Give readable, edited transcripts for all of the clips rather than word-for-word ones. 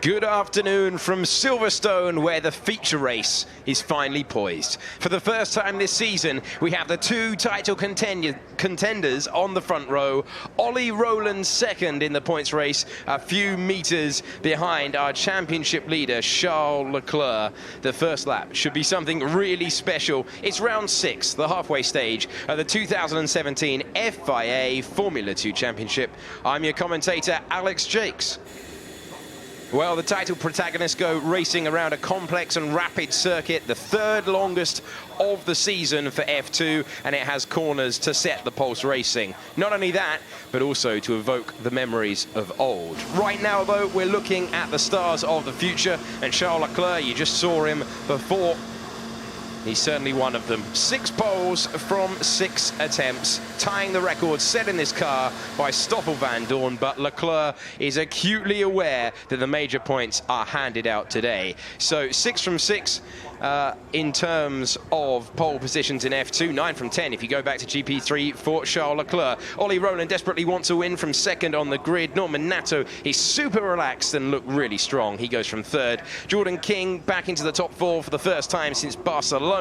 Good afternoon from Silverstone, where the feature race is finally poised. For the first time this season, we have the two title contenders on the front row. Ollie Rowland second in the points race, a few meters behind our championship leader, Charles Leclerc. The first lap should be something really special. It's round 6, the halfway stage of the 2017 FIA Formula 2 Championship. I'm your commentator, Alex Jakes. Well, the title protagonists go racing around a complex and rapid circuit, the third longest of the season for F2, and it has corners to set the pulse racing. Not only that, but also to evoke the memories of old. Right now, though, we're looking at the stars of the future, and Charles Leclerc, you just saw him before. He's certainly one of them. 6 poles from 6 attempts, tying the record set in this car by Stoffel van Dorn, but Leclerc is acutely aware that the major points are handed out today. So 6 from 6 in terms of pole positions in F2, 9 from 10 if you go back to GP3 for Charles Leclerc. Ollie Rowland desperately wants a win from second on the grid. Norman Nato is super relaxed and looked really strong. He goes from third. Jordan King back into the top 4 for the first time since Barcelona.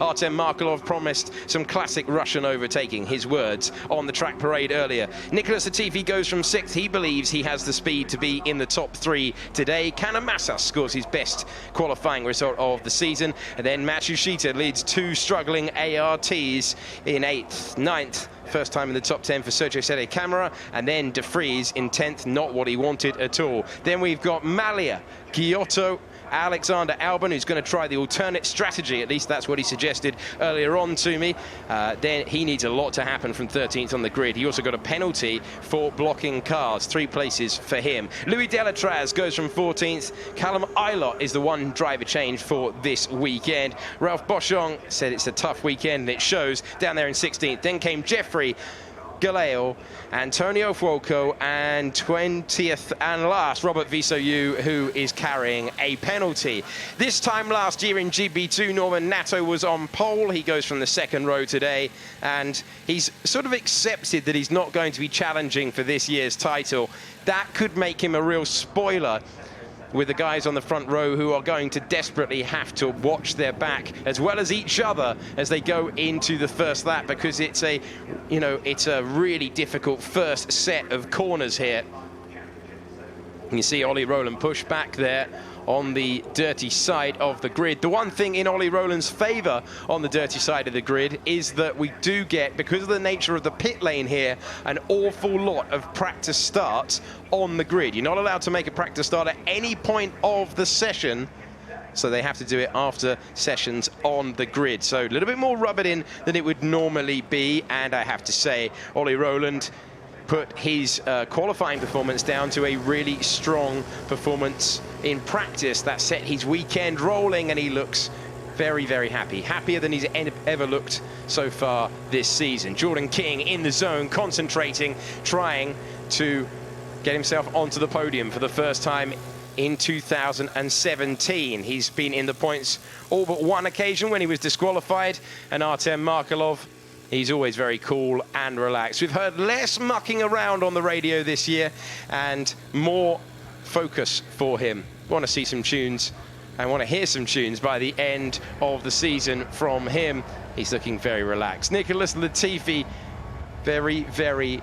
Artem Markelov promised some classic Russian overtaking, his words on the track parade earlier. Nicholas Latifi goes from 6th. He believes he has the speed to be in the top 3 today. Kanemassas scores his best qualifying result of the season. And then Matsushita leads 2 struggling ARTs in 8th, 9th. First time in the top 10 for Sergio Sede Camara, and then De Vries in 10th, not what he wanted at all. Then we've got Malia, Giotto, Alexander Albon, who's going to try the alternate strategy. At least that's what he suggested earlier on to me. Then he needs a lot to happen from 13th on the grid. He also got a penalty for blocking cars, 3 places for him. Louis Delatraz goes from 14th. Callum Ilott is the one driver change for this weekend. Ralph Boschung said it's a tough weekend, and it shows, down there in 16th. Then came Jeffrey Galeo, Antonio Fuoco, and 20th and last, Robert Visoyu, who is carrying a penalty. This time last year in GB2, Norman Nato was on pole. He goes from the second row today, and he's sort of accepted that he's not going to be challenging for this year's title. That could make him a real spoiler with the guys on the front row who are going to desperately have to watch their back as well as each other as they go into the first lap, because it's a really difficult first set of corners here. You see Ollie Rowland push back there on the dirty side of the grid. The one thing in Ollie Rowland's favour on the dirty side of the grid is that we do get, because of the nature of the pit lane here, an awful lot of practice starts on the grid. You're not allowed to make a practice start at any point of the session, so they have to do it after sessions on the grid. So a little bit more rub it in than it would normally be, and I have to say, Ollie Rowland put his qualifying performance down to a really strong performance in practice that set his weekend rolling, and he looks very, very happy. Happier than he's ever looked so far this season. Jordan King in the zone, concentrating, trying to get himself onto the podium for the first time in 2017. He's been in the points all but one occasion when he was disqualified, and Artem Markelov, he's always very cool and relaxed. We've heard less mucking around on the radio this year and more focus for him. Want to see some tunes and want to hear some tunes by the end of the season from him. He's looking very relaxed. Nicholas Latifi, very, very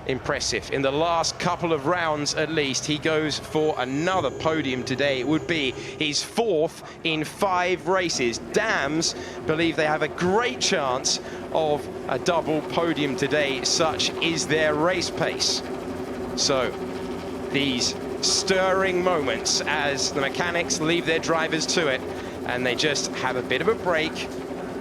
impressive. In the last couple of rounds, at least, he goes for another podium today. It would be his 4th in 5 races. Dams believe they have a great chance of a double podium today. Such is their race pace. So these stirring moments as the mechanics leave their drivers to it, and they just have a bit of a break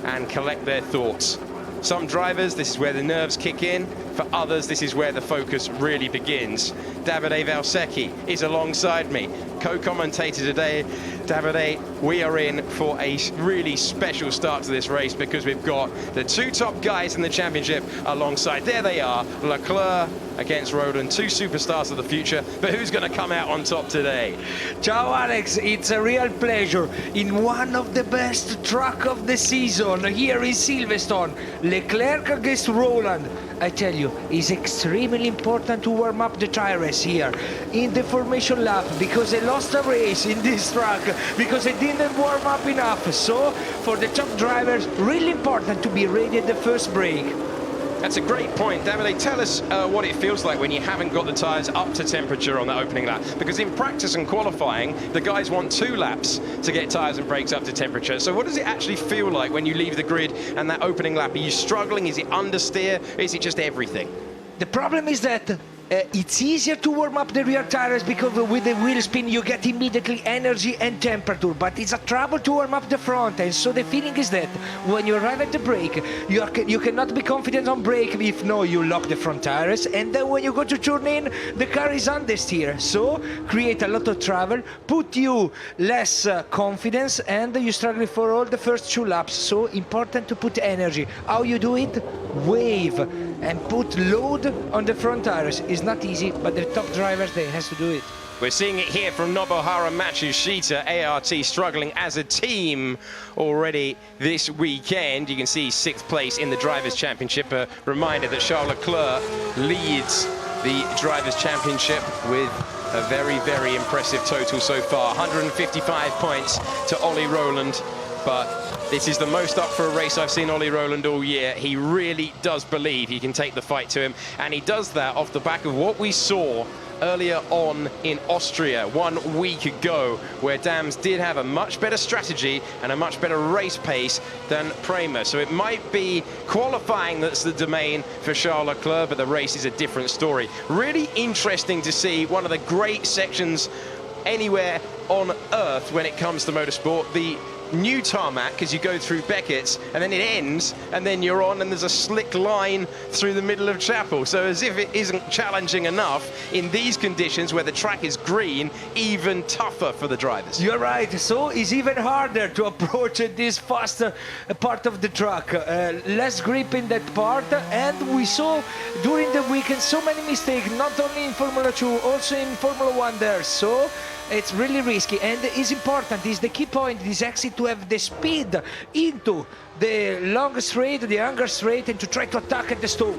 and collect their thoughts. Some drivers, this is where the nerves kick in. For others, this is where the focus really begins. Davide Valsecchi is alongside me, co-commentator today. Davide, we are in for a really special start to this race because we've got the two top guys in the championship alongside. There they are, Leclerc against Rowland, two superstars of the future. But who's going to come out on top today? Ciao Alex, it's a real pleasure. In one of the best track of the season here in Silverstone, Leclerc against Rowland. I tell you, it's extremely important to warm up the tires here in the formation lap because they lost a race in this track because they didn't warm up enough. So for the top drivers, really important to be ready at the first break. That's a great point. Davide, tell us what it feels like when you haven't got the tyres up to temperature on that opening lap. Because in practice and qualifying, the guys want 2 laps to get tyres and brakes up to temperature. So what does it actually feel like when you leave the grid and that opening lap? Are you struggling? Is it understeer? Is it just everything? The problem is that it's easier to warm up the rear tires because with the wheel spin you get immediately energy and temperature, but it's a trouble to warm up the front. And so the feeling is that when you arrive at the brake, you cannot be confident on brake if no, you lock the front tires, and then when you go to turn in, the car is understeer. So create a lot of trouble, put you less confidence, and you struggle for all the first 2 laps. So important to put energy. How you do it? Wave and put load on the front tires. It's not easy, but the top drivers, they has to do it. We're seeing it here from Nobuhara Matsushita. ART struggling as a team already this weekend. You can see 6th place in the Drivers' Championship. A reminder that Charles Leclerc leads the Drivers' Championship with a very, very impressive total so far. 155 points to Ollie Rowland. But this is the most up for a race I've seen Ollie Rowland all year. He really does believe he can take the fight to him. And he does that off the back of what we saw earlier on in Austria 1 week ago, where Dams did have a much better strategy and a much better race pace than Prema. So it might be qualifying that's the domain for Charles Leclerc, but the race is a different story. Really interesting to see one of the great sections anywhere on Earth when it comes to motorsport. The new tarmac as you go through Beckett's, and then it ends, and then you're on, and there's a slick line through the middle of Chapel. So as if it isn't challenging enough in these conditions where the track is green, even tougher for the drivers. You're right. So it's even harder to approach this faster part of the track. Less grip in that part, and we saw during the weekend so many mistakes, not only in Formula 2, also in Formula 1 there. So it's really risky, and it's important, is the key point, is actually to have the speed into the long straight, the younger straight, and to try to attack at the stall.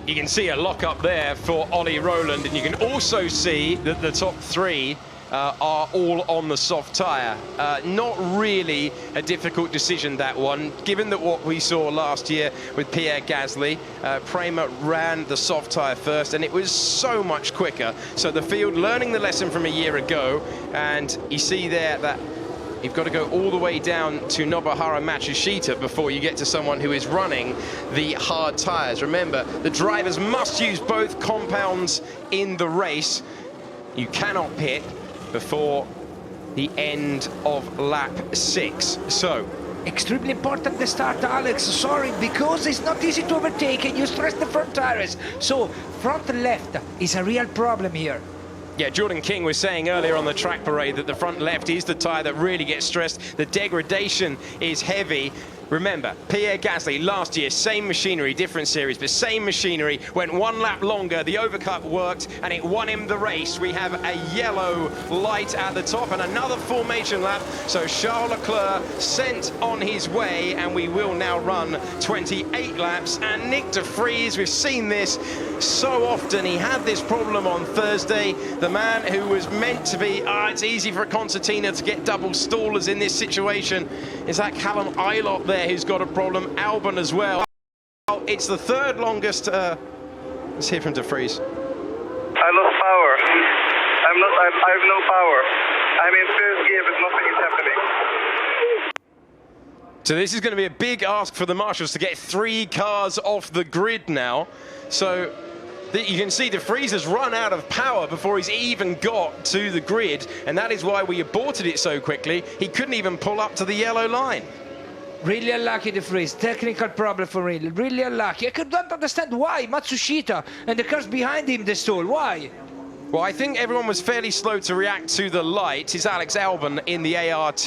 You can see a lock up there for Ollie Rowland, and you can also see that the top 3 are all on the soft tyre. Not really a difficult decision, that one, given that what we saw last year with Pierre Gasly. Prema ran the soft tyre first, and it was so much quicker. So the field learning the lesson from a year ago, and you see there that you've got to go all the way down to Nobuhara Matsushita before you get to someone who is running the hard tyres. Remember, the drivers must use both compounds in the race. You cannot pit before the end of lap 6. So extremely important the start, Alex. Sorry, because it's not easy to overtake and you stress the front tires. So front left is a real problem here. Yeah, Jordan King was saying earlier on the track parade that the front left is the tyre that really gets stressed. The degradation is heavy. Remember, Pierre Gasly last year, same machinery, different series, but same machinery, went 1 lap longer, the overcut worked, and it won him the race. We have a yellow light at the top and another formation lap, so Charles Leclerc sent on his way, and we will now run 28 laps. And Nick de Vries, we've seen this so often. He had this problem on Thursday. The man who was meant to be, it's easy for a concertina to get double stallers in this situation, is that Callum Ilott there who's got a problem. Albon as well. It's the 3rd longest. Let's hear from de Vries. I lost power. I have no power. I'm in 1st gear, but nothing is happening. So this is going to be a big ask for the marshals to get 3 cars off the grid now. So you can see de Vries has run out of power before he's even got to the grid, and that is why we aborted it so quickly. He couldn't even pull up to the yellow line. Really unlucky, de Vries. Technical problem for real. Really unlucky. I don't understand why Matsushita and the cars behind him they stole. Why? Well, I think everyone was fairly slow to react to the light. It's Alex Albon in the ART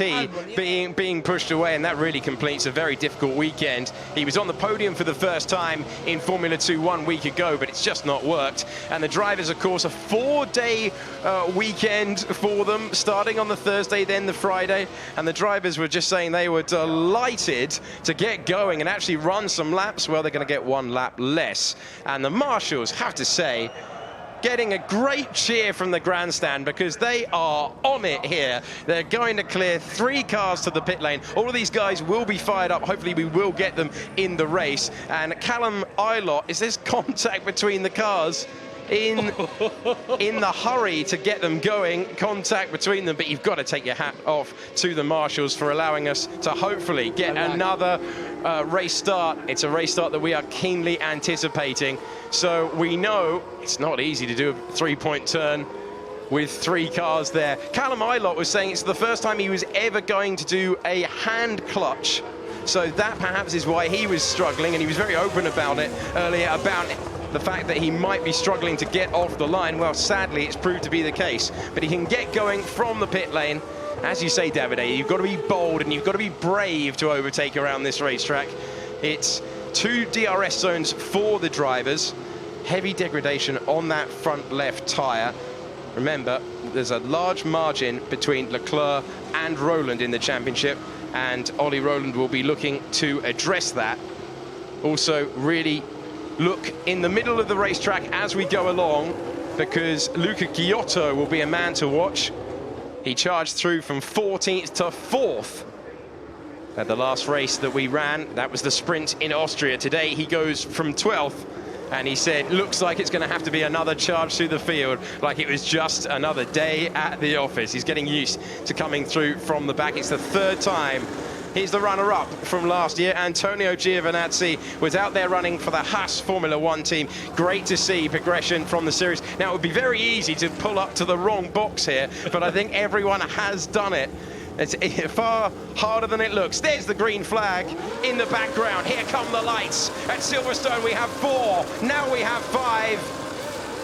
being pushed away, and that really completes a very difficult weekend. He was on the podium for the first time in Formula 2 1 week ago, but it's just not worked. And the drivers, of course, a 4-day weekend for them, starting on the Thursday, then the Friday. And the drivers were just saying they were delighted to get going and actually run some laps. Well, they're going to get 1 lap less. And the marshals, have to say, getting a great cheer from the grandstand because they are on it here. They're going to clear 3 cars to the pit lane. All of these guys will be fired up. Hopefully we will get them in the race. And Callum Ilott, is this contact between the cars? In the hurry to get them going, contact between them, but you've got to take your hat off to the marshals for allowing us to hopefully get another race start. It's a race start that we are keenly anticipating. So we know it's not easy to do a 3-point turn with 3 cars there. Callum Ilott was saying it's the first time he was ever going to do a hand clutch. So that perhaps is why he was struggling, and he was very open about it earlier, about the fact that he might be struggling to get off the line. Well, sadly, it's proved to be the case. But he can get going from the pit lane. As you say, Davide, you've got to be bold and you've got to be brave to overtake around this racetrack. It's 2 DRS zones for the drivers. Heavy degradation on that front left tyre. Remember, there's a large margin between Leclerc and Rowland in the championship, and Ollie Rowland will be looking to address that. Also, really look in the middle of the racetrack as we go along, because Luca Giotto will be a man to watch. He charged through from 14th to 4th at the last race that we ran. That was the sprint in Austria. Today he goes from 12th, and he said, looks like it's going to have to be another charge through the field, like it was just another day at the office. He's getting used to coming through from the back. It's the 3rd time. He's the runner-up from last year. Antonio Giovinazzi was out there running for the Haas Formula 1 team. Great to see progression from the series. Now, it would be very easy to pull up to the wrong box here, but I think everyone has done it. It's far harder than it looks. There's the green flag in the background. Here come the lights. At Silverstone, we have 4. Now we have 5.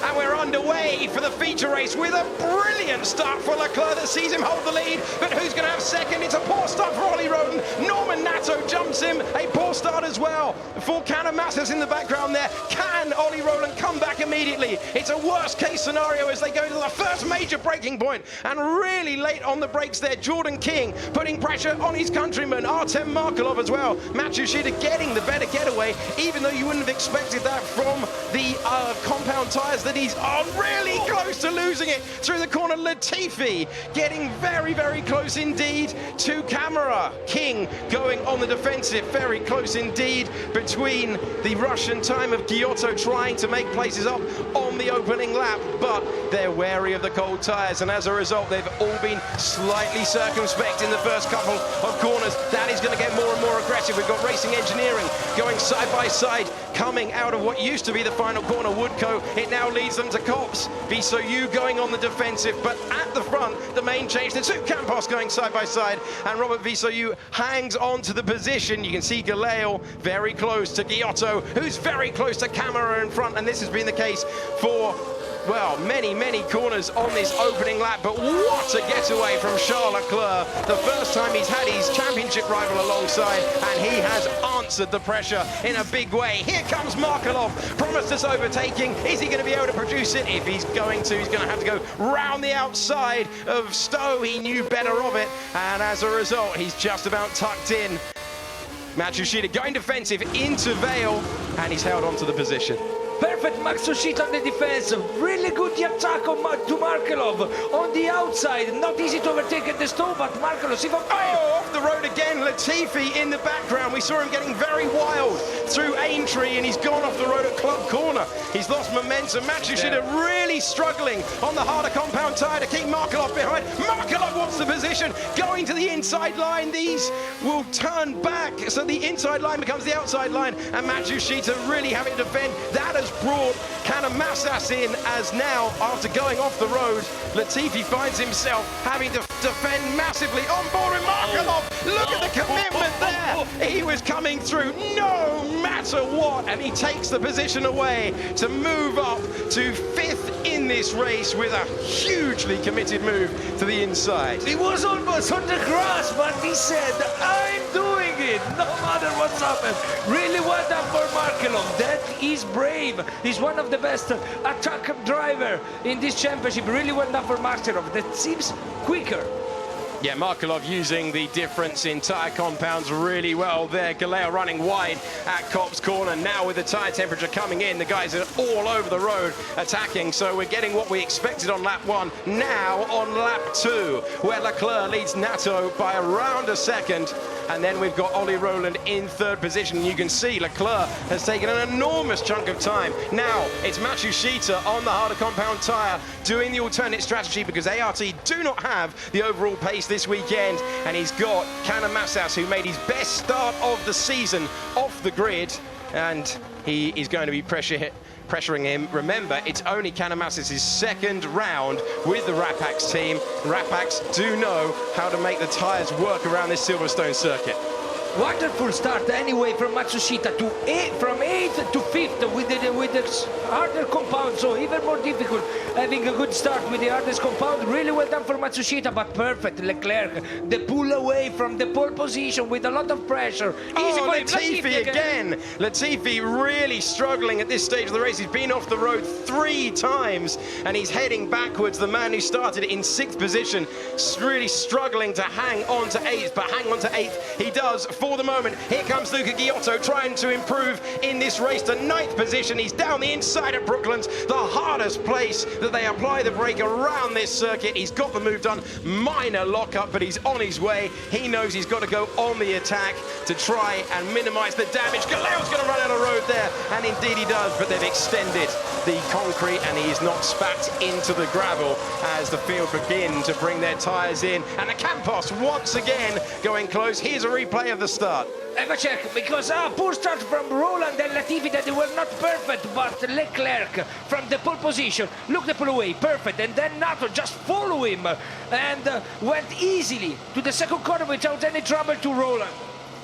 And we're underway for the feature race with a brilliant start for Leclerc that sees him hold the lead. But who's going to have second? It's a poor start for Ollie Rowland. Norman Nato jumps him. A poor start as well for Canamassa's in the background there. Can Ollie Rowland come back immediately? It's a worst case scenario as they go to the first major braking point. And really late on the brakes there, Jordan King putting pressure on his countryman, Artem Markelov as well. Matsushita getting the better getaway, even though you wouldn't have expected that from the compound tyres. He's really close to losing it through the corner. Latifi getting very, very close indeed to Camara. King going on the defensive, very close indeed between the Russian time of Giotto trying to make places up on the opening lap, but they're wary of the cold tyres, and as a result they've all been slightly circumspect in the first couple of corners. That is going to get more and more aggressive. We've got Racing Engineering going side by side, coming out of what used to be the final corner, Woodcoe. It now leads them to Copse. Visoyu going on the defensive, but at the front, the main change, the 2 Campos going side by side, and Robert Visoyu hangs on to the position. You can see Galeo very close to Giotto, who's very close to Camara in front, and this has been the case for, well, many, many corners on this opening lap. But what a getaway from Charles Leclerc. The first time he's had his championship rival alongside, and he has answered the pressure in a big way. Here comes Markelov, promised us overtaking. Is he going to be able to produce it? If he's going to have to go round the outside of Stowe. He knew better of it, and as a result, he's just about tucked in. Matsushita going defensive into Vale, and he's held on to the position. Perfect Matsushita on the defense. Really good the attack on to Markelov on the outside. Not easy to overtake at the stove, but Markelov, off the road again. Latifi in the background. We saw him getting very wild through Aintree, and he's gone off the road at Club Corner. He's lost momentum. Matsushita really struggling on the harder compound tyre to keep Markelov behind. Markelov wants the position, going to the inside line. These will turn back, so the inside line becomes the outside line, and Matsushita really having to defend. That has brought Canamasas in, as now, after going off the road, Latifi finds himself having to defend massively on board with Markelov. Look at the commitment there. He was coming through no matter what, and he takes the position away to move up to 5th in this race with a hugely committed move to the inside. He was almost on the grass, but he said, I'm doing it, no matter what's happened. Really well done for Markelov. That is brave. He's one of the best attack driver in this championship. Really well done for Markelov. That seems quicker. Yeah, Markelov using the difference in tyre compounds really well there. Galea running wide at Kopp's corner. Now with the tyre temperature coming in, the guys are all over the road attacking. So we're getting what we expected on lap 1. Now on lap 2, where Leclerc leads Nato by around a second. And then we've got Olli Rowland in 3rd position. You can see Leclerc has taken an enormous chunk of time. Now it's Matsushita on the harder compound tyre doing the alternate strategy because ART do not have the overall pace this weekend. And he's got Kanemassas, who made his best start of the season off the grid. And he is going to be pressuring him. Remember, it's only Kanemassas' 2nd round with the Rapax team. Rapax do know how to make the tyres work around this Silverstone circuit. Wonderful start anyway from Matsushita from 8th to 5th with the harder compound, so even more difficult having a good start with the hardest compound. Really well done for Matsushita, but perfect Leclerc. The pull away from the pole position with a lot of pressure. Easy for him. Latifi again. Latifi really struggling at this stage of the race. He's been off the road 3 times and he's heading backwards. The man who started in 6th position, really struggling to hang on to 8th, but hang on to 8th he does for the moment. Here comes Luca Giotto trying to improve in this race to 9th position. He's down the inside of Brooklands, the hardest place that they apply the brake around this circuit. He's got the move done, minor lockup, but he's on his way. He knows he's got to go on the attack to try and minimize the damage. Galeo's going to run out of road there, and indeed he does, but they've extended the concrete and he is not spat into the gravel as the field begin to bring their tires in. And the Campos once again going close. Here's a replay of the start. Have a check, because poor start from Rowland and Latifi that they were not perfect, but Leclerc from the pole position, look the pull away, perfect, and then Nato just follow him and went easily to the 2nd corner without any trouble to Rowland.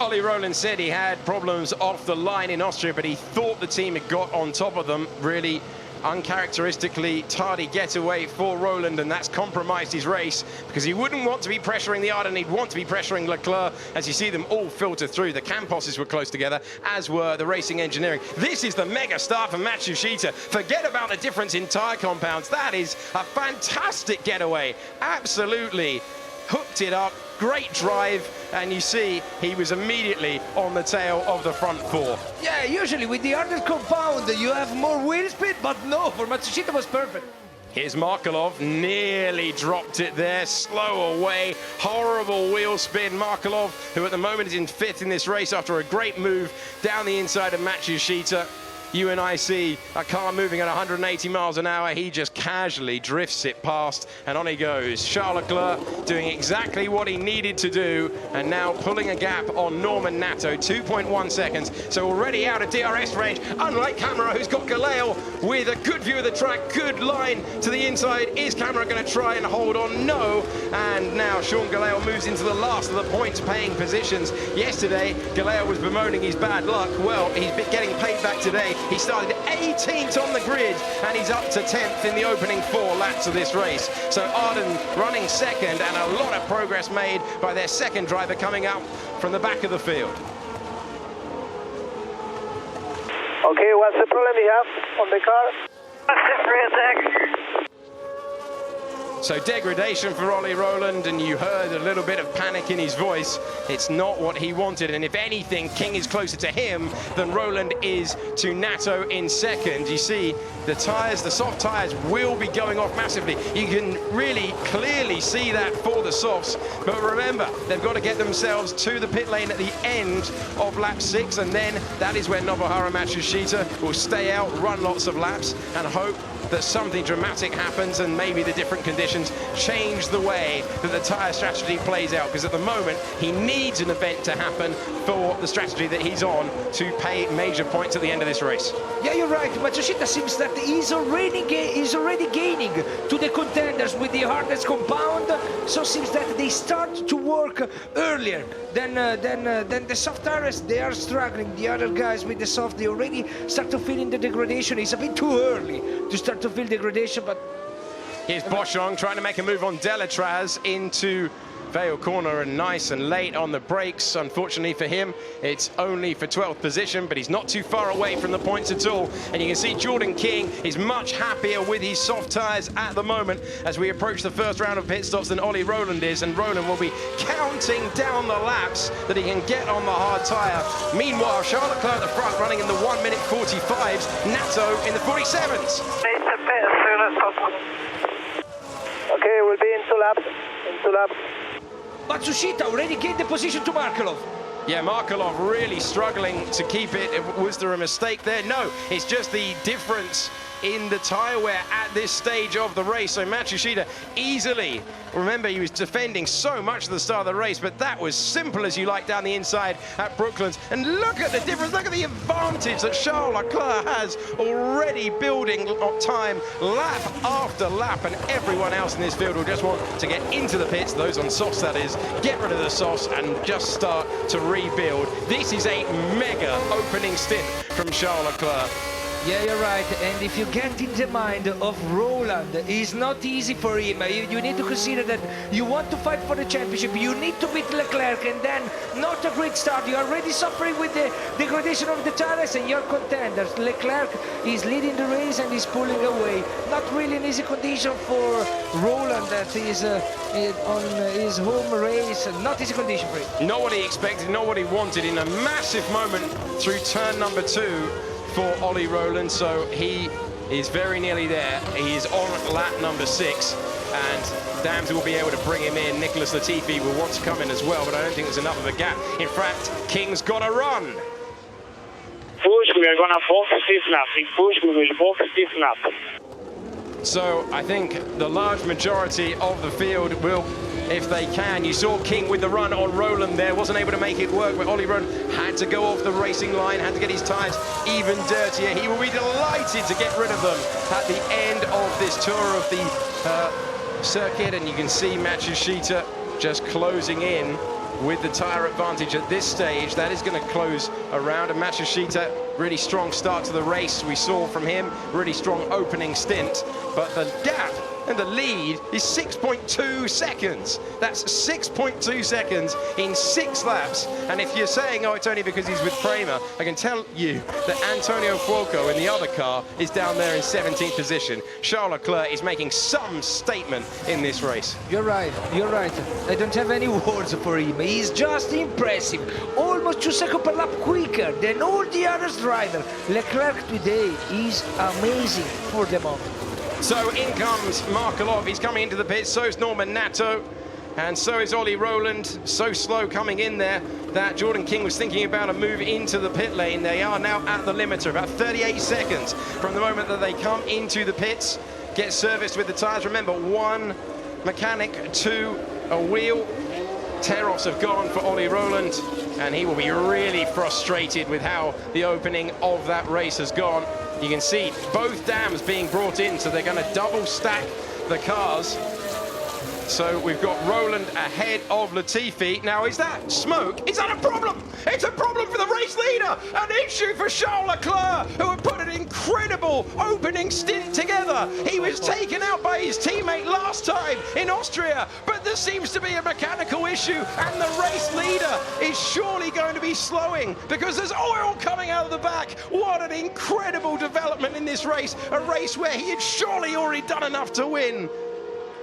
Olli Rowland said he had problems off the line in Austria, but he thought the team had got on top of them. Really uncharacteristically tardy getaway for Rowland, and that's compromised his race because he wouldn't want to be pressuring the Arden, he'd want to be pressuring Leclerc. As you see them all filter through, the Camposes were close together, as were the Racing Engineering. This is the mega start for Matsushita. Forget about the difference in tyre compounds. That is a fantastic getaway. Absolutely hooked it up. Great drive, and you see he was immediately on the tail of the front 4. Yeah, usually with the harder compound you have more wheel speed, but no, for Matsushita was perfect. Here's Markelov, nearly dropped it there, slow away, horrible wheel spin. Markelov, who at the moment is in 5th in this race after a great move down the inside of Matsushita. You and I see a car moving at 180 miles an hour. He just casually drifts it past, and on he goes. Charles Leclerc doing exactly what he needed to do, and now pulling a gap on Norman Nato, 2.1 seconds. So already out of DRS range, unlike Camara, who's got Galeo with a good view of the track, good line to the inside. Is Camara going to try and hold on? No. And now Sean Galeo moves into the last of the points-paying positions. Yesterday, Galeo was bemoaning his bad luck. Well, he's getting paid back today. He started 18th on the grid, and he's up to 10th in the opening 4 laps of this race. So Arden running 2nd, and a lot of progress made by their 2nd driver coming up from the back of the field. Okay, what's the problem you have on the car? So degradation for Olli Rowland, and you heard a little bit of panic in his voice. It's not what he wanted, and if anything, King is closer to him than Rowland is to Nato in 2nd. You see the tyres, the soft tyres will be going off massively. You can really clearly see that for the softs, but remember, they've got to get themselves to the pit lane at the end of lap 6, and then that is where Nobuharu Matsushita will stay out, run lots of laps, and hope that something dramatic happens and maybe the different conditions conditions change the way that the tyre strategy plays out, because at the moment he needs an event to happen for the strategy that he's on to pay major points at the end of this race. Yeah, you're right. Matsushita seems that he's already gaining to the contenders with the hardness compound. So it seems that they start to work earlier than the soft tires. They are struggling. The other guys with the soft, they already start to feel in the degradation. It's a bit too early to start to feel degradation, but here's Boschong trying to make a move on Delatraz into Vale Corner, and nice and late on the brakes. Unfortunately for him, it's only for 12th position, but he's not too far away from the points at all. And you can see Jordan King is much happier with his soft tyres at the moment as we approach the first round of pit stops than Ollie Rowland is, and Rowland will be counting down the laps that he can get on the hard tyre. Meanwhile, Charles Leclerc at the front running in the 1 minute 45s, Nato in the 47s. Okay, we'll be in 2 laps. Matsushita already gained the position to Markelov. Yeah, Markelov really struggling to keep it. Was there a mistake there? No, it's just the difference in the tyre wear at this stage of the race. So Matsushita easily, remember he was defending so much at the start of the race, but that was simple as you like down the inside at Brooklands. And look at the difference, look at the advantage that Charles Leclerc has already building up time lap after lap, and everyone else in this field will just want to get into the pits, those on softs that is, get rid of the softs and just start to rebuild. This is a mega opening stint from Charles Leclerc. Yeah, you're right. And if you get in the mind of Rowland, it's not easy for him. You need to consider that you want to fight for the championship. You need to beat Leclerc, and then not a great start. You're already suffering with the degradation of the tires, and you're contenders. Leclerc is leading the race and is pulling away. Not really an easy condition for Rowland that is on his home race. Not easy condition for him. Not what he expected, not what he wanted in a massive moment through turn number 2. For Ollie Rowland, so he is very nearly there. He is on lap number 6, and Dams will be able to bring him in. Nicholas Latifi will want to come in as well, but I don't think there's enough of a gap. In fact, King's got to run. Push, we are going to box this lap. If push, we will box this lap. So I think the large majority of the field will, if they can. You saw King with the run on Rowland there, wasn't able to make it work, but Ollie Rowland had to go off the racing line, had to get his tyres even dirtier. He will be delighted to get rid of them at the end of this tour of the circuit, and you can see Matsushita just closing in with the tyre advantage at this stage. That is going to close around, and Matsushita, really strong start to the race we saw from him, really strong opening stint, but the gap and the lead is 6.2 seconds. That's 6.2 seconds in 6 laps. And if you're saying, oh, it's only because he's with Prema, I can tell you that Antonio Fuoco in the other car is down there in 17th position. Charles Leclerc is making some statement in this race. You're right, you're right. I don't have any words for him. He's just impressive. Almost 2 seconds per lap quicker than all the other drivers. Leclerc today is amazing for the moment. So in comes Markelov, he's coming into the pits, so is Norman Nato, and so is Ollie Rowland. So slow coming in there that Jordan King was thinking about a move into the pit lane. They are now at the limiter, about 38 seconds from the moment that they come into the pits, get serviced with the tyres. Remember, 1 mechanic, 2 a wheel. Tear-offs have gone for Ollie Rowland, and he will be really frustrated with how the opening of that race has gone. You can see both dams being brought in, so they're going to double stack the cars. So we've got Rowland ahead of Latifi. Now, is that smoke? Is that a problem? It's a problem for the race leader. An issue for Charles Leclerc, who had put an incredible opening stint together. He was taken out by his teammate last time in Austria, but there seems to be a mechanical issue, and the race leader is surely going to be slowing because there's oil coming out of the back. What an incredible development in this race, a race where he had surely already done enough to win.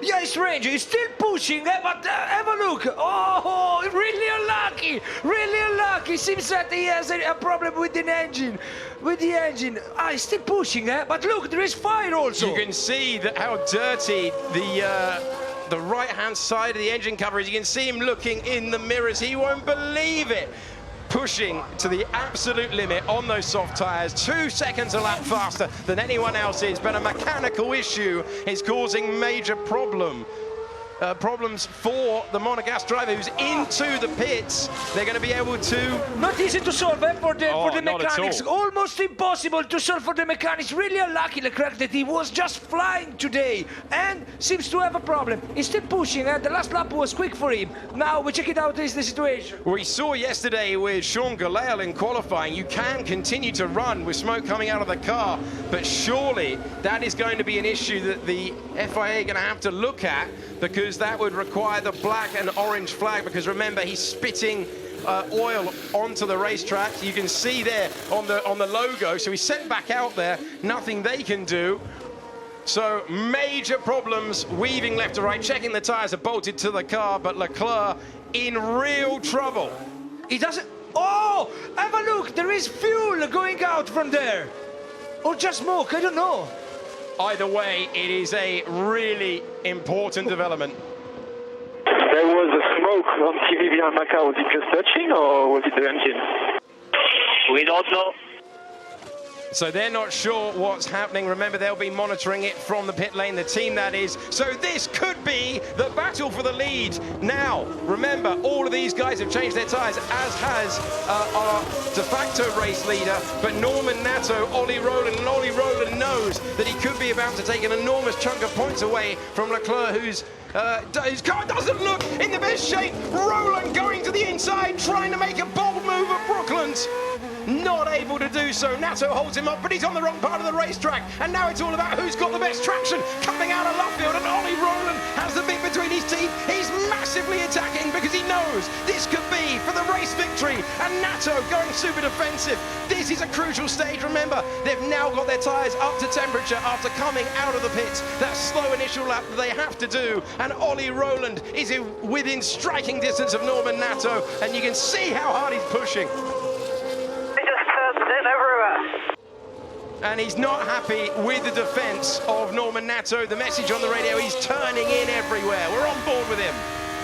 Yeah, it's strange. He's still pushing, but have a look. Oh, really unlucky. Really unlucky. Seems that he has a problem with the engine. He's still pushing, but look, there is fire also. You can see that how dirty the right-hand side of the engine cover is. You can see him looking in the mirrors. He won't believe it. pushing to the absolute limit on those soft tyres, 2 seconds a lap faster than anyone else is, but a mechanical issue is causing major problems for the Monegasque driver who's into the pits. They're going to be able to... Not easy to solve for the not at mechanics. all. Almost impossible to solve for the mechanics. Really unlucky Leclerc that he was just flying today and seems to have a problem. He's still pushing and the last lap was quick for him. Now we check it out, is the situation. We saw yesterday with Sean Gelael in qualifying, you can continue to run with smoke coming out of the car, but surely that is going to be an issue that the FIA are going to have to look at, because that would require the black and orange flag, because remember, he's spitting oil onto the racetrack. You can see there on the logo, so he's sent back out there, nothing they can do. So major problems, weaving left to right, checking the tyres are bolted to the car, but Leclerc in real trouble. He doesn't... Oh! Have a look! There is fuel going out from there! Or just smoke, I don't know. Either way, it is a really important development. There was a smoke on TV behind my car. Was it just touching or was it the engine? We don't know. So they're not sure what's happening. Remember, they'll be monitoring it from the pit lane, the team that is. So this could be the battle for the lead. Now, remember, all of these guys have changed their tyres, as has our de facto race leader. But Norman Nato, Ollie Rowland, and Ollie Rowland knows that he could be about to take an enormous chunk of points away from Leclerc, whose car doesn't look in the best shape. Rowland going to the inside, trying to make a bold move at Brooklands. Not able to do so. Nato holds him up, but he's on the wrong part of the racetrack. And now it's all about who's got the best traction coming out of Luffield. And Ollie Rowland has the bit between his teeth. He's massively attacking because he knows this could be for the race victory. And Nato going super defensive. This is a crucial stage. Remember, they've now got their tyres up to temperature after coming out of the pits. That slow initial lap that they have to do. And Ollie Rowland is within striking distance of Norman Nato. And you can see how hard he's pushing. And he's not happy with the defence of Norman Nato. The message on the radio, he's turning in everywhere. We're on board with him.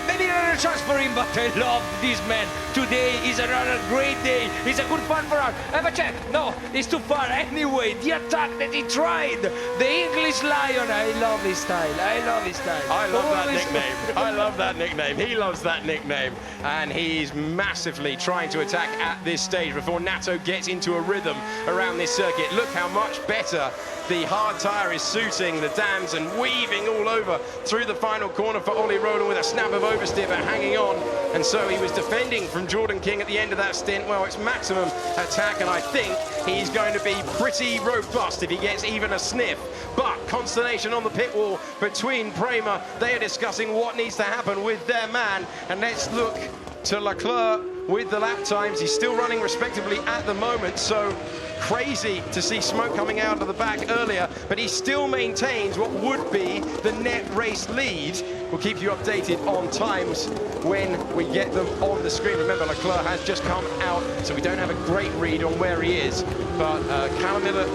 Maybe another chance for him, but I love this man. Today is another great day. It's a good fun for us. Have a check. No, it's too far. Anyway, the attack that he tried. The English Lion. I love his style. I love his style. I love that nickname. I love that nickname. He loves that nickname. And he's massively trying to attack at this stage before Nato gets into a rhythm around this circuit. Look how much better the hard tyre is suiting the dams and weaving all over through the final corner for Ollie Rowland with a snap of oversteer but hanging on. And so he was defending from Jordan King at the end of that stint. Well, it's maximum attack, and I think he's going to be pretty robust if he gets even a sniff. But consternation on the pit wall between Prema. They are discussing what needs to happen with their man. And let's look to Leclerc with the lap times. He's still running respectably at the moment, so crazy to see smoke coming out of the back earlier, but he still maintains what would be the net race lead. We'll keep you updated on times when we get them on the screen. Remember, Leclerc has just come out, so we don't have a great read on where he is, but Callum Miller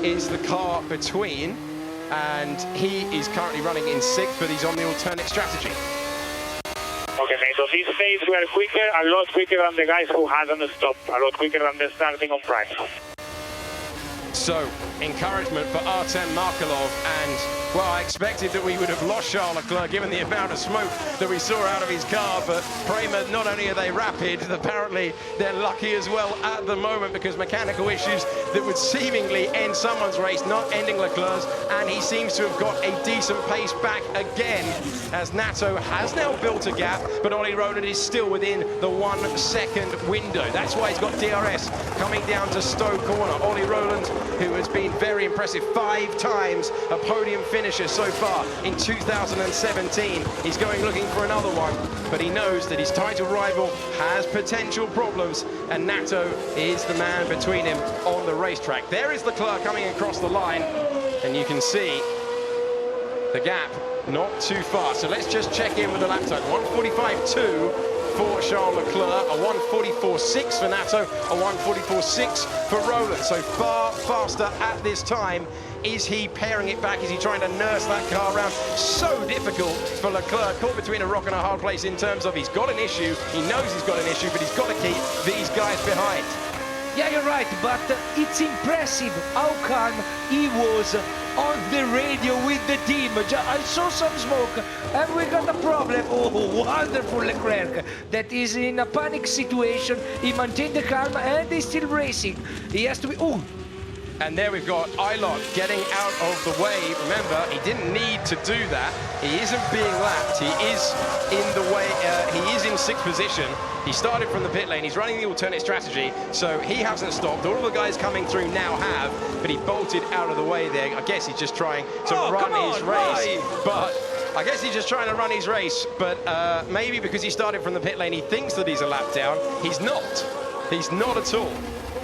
is the car between, and he is currently running in 6th, but he's on the alternate strategy. Okay, so these phase were quicker, a lot quicker than the guys who hadn't stopped, a lot quicker than the starting on prime. So, encouragement for Artem Markelov, and, well, I expected that we would have lost Charles Leclerc given the amount of smoke that we saw out of his car, but Prema, not only are they rapid, apparently they're lucky as well at the moment, because mechanical issues that would seemingly end someone's race, not ending Leclerc's, and he seems to have got a decent pace back again, as Nato has now built a gap, but Ollie Rowland is still within the 1 second window. That's why he's got DRS coming down to Stowe Corner. Ollie Rowland, who has been very impressive, 5 times a podium finisher so far in 2017. He's going looking for another one, but he knows that his title rival has potential problems, and Nato is the man between him on the racetrack. There is Leclerc coming across the line, and you can see the gap not too far. So let's just check in with the lap time. 1:45.2 for Charles Leclerc, a 1:44.6 for Nato, a 1:44.6 for Roland. So far faster at this time. Is he paring it back? Is he trying to nurse that car around? So difficult for Leclerc, caught between a rock and a hard place in terms of he's got an issue, he knows he's got an issue, but he's got to keep these guys behind. Yeah, you're right, but it's impressive how calm he was on the radio with the team. I saw some smoke and we got a problem. Oh, wonderful Leclerc. That is in a panic situation. He maintained the calm and he's still racing. He has to be... Oh. And there we've got Ilott getting out of the way. Remember, he didn't need to do that. He isn't being lapped. He is in the way. He is in sixth position. He started from the pit lane. He's running the alternate strategy, so he hasn't stopped. All the guys coming through now have, but he bolted out of the way there. I guess he's just trying to run his race. But I guess he's just trying to run his race. But maybe because he started from the pit lane, he thinks that he's a lap down. He's not. He's not at all.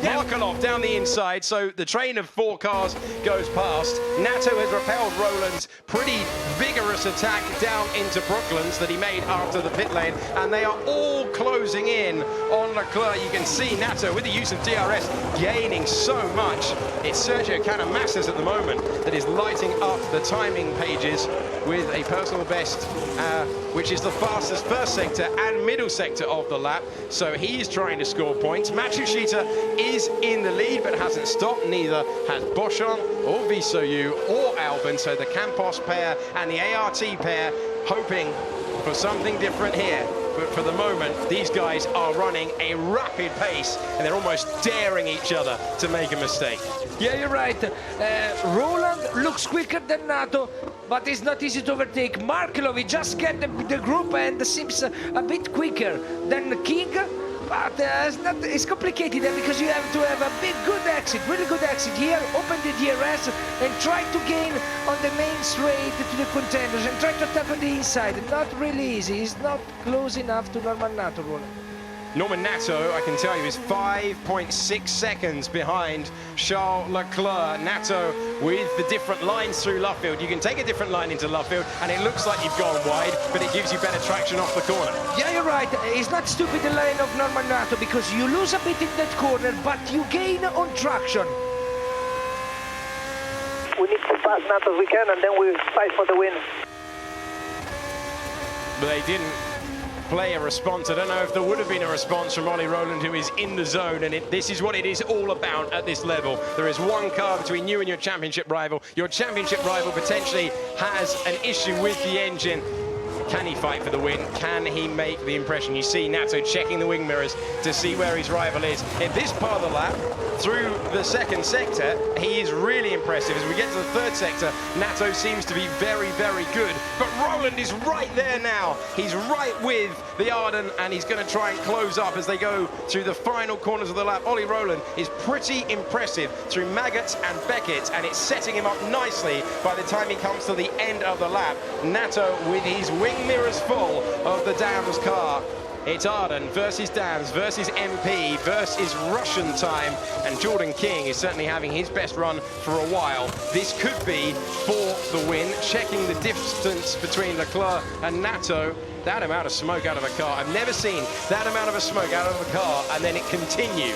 Markelov down the inside, so the train of 4 cars goes past. Nato has repelled Roland's pretty vigorous attack down into Brooklands that he made after the pit lane, and they are all closing in on Leclerc. You can see Nato, with the use of DRS, gaining so much. It's Sergio Canamasses at the moment that is lighting up the timing pages with a personal best, which is the fastest first sector and middle sector of the lap. So he is trying to score points. Matsushita is in the lead but hasn't stopped. Neither has Boschon or Visoyu or Albon. So the Campos pair and the ART pair hoping for something different here. But for the moment, these guys are running a rapid pace and they're almost daring each other to make a mistake. Yeah, you're right. Roland looks quicker than Nato, but it's not easy to overtake. Markelov, he just get the group and seems a bit quicker than King. But it's complicated because you have to have a big, good exit, really good exit here, open the DRS and try to gain on the main straight to the contenders and try to tap on the inside. Not really easy. It's not close enough to Norman Nato, Roland. Norman Nato, I can tell you, is 5.6 seconds behind Charles Leclerc. Nato with the different lines through Luffield. You can take a different line into Luffield and it looks like you've gone wide, but it gives you better traction off the corner. Yeah, you're right. It's not stupid, the line of Norman Nato, because you lose a bit in that corner, but you gain on traction. We need to pass Nato as we can and then we fight for the win. But they didn't play a response. I don't know if there would have been a response from Ollie Roland, who is in the zone, and this is what it is all about at this level. There is one car between you and your championship rival. Your championship rival potentially has an issue with the engine. Can he fight for the win? Can he make the impression? You see Nato checking the wing mirrors to see where his rival is. In this part of the lap, through the second sector, he is really impressive. As we get to the third sector, Nato seems to be very, very good. But Roland is right there now. He's right with the Arden, and he's going to try and close up as they go through the final corners of the lap. Ollie Roland is pretty impressive through Maggots and Beckett, and it's setting him up nicely by the time he comes to the end of the lap. Nato with his wing mirrors full of the Dams car. It's Arden versus Dams versus MP versus Russian time, and Jordan King is certainly having his best run for a while. This could be for the win. Checking the distance between Leclerc and Nato. That amount of smoke out of a car, I've never seen that amount of a smoke out of a car and then it continue.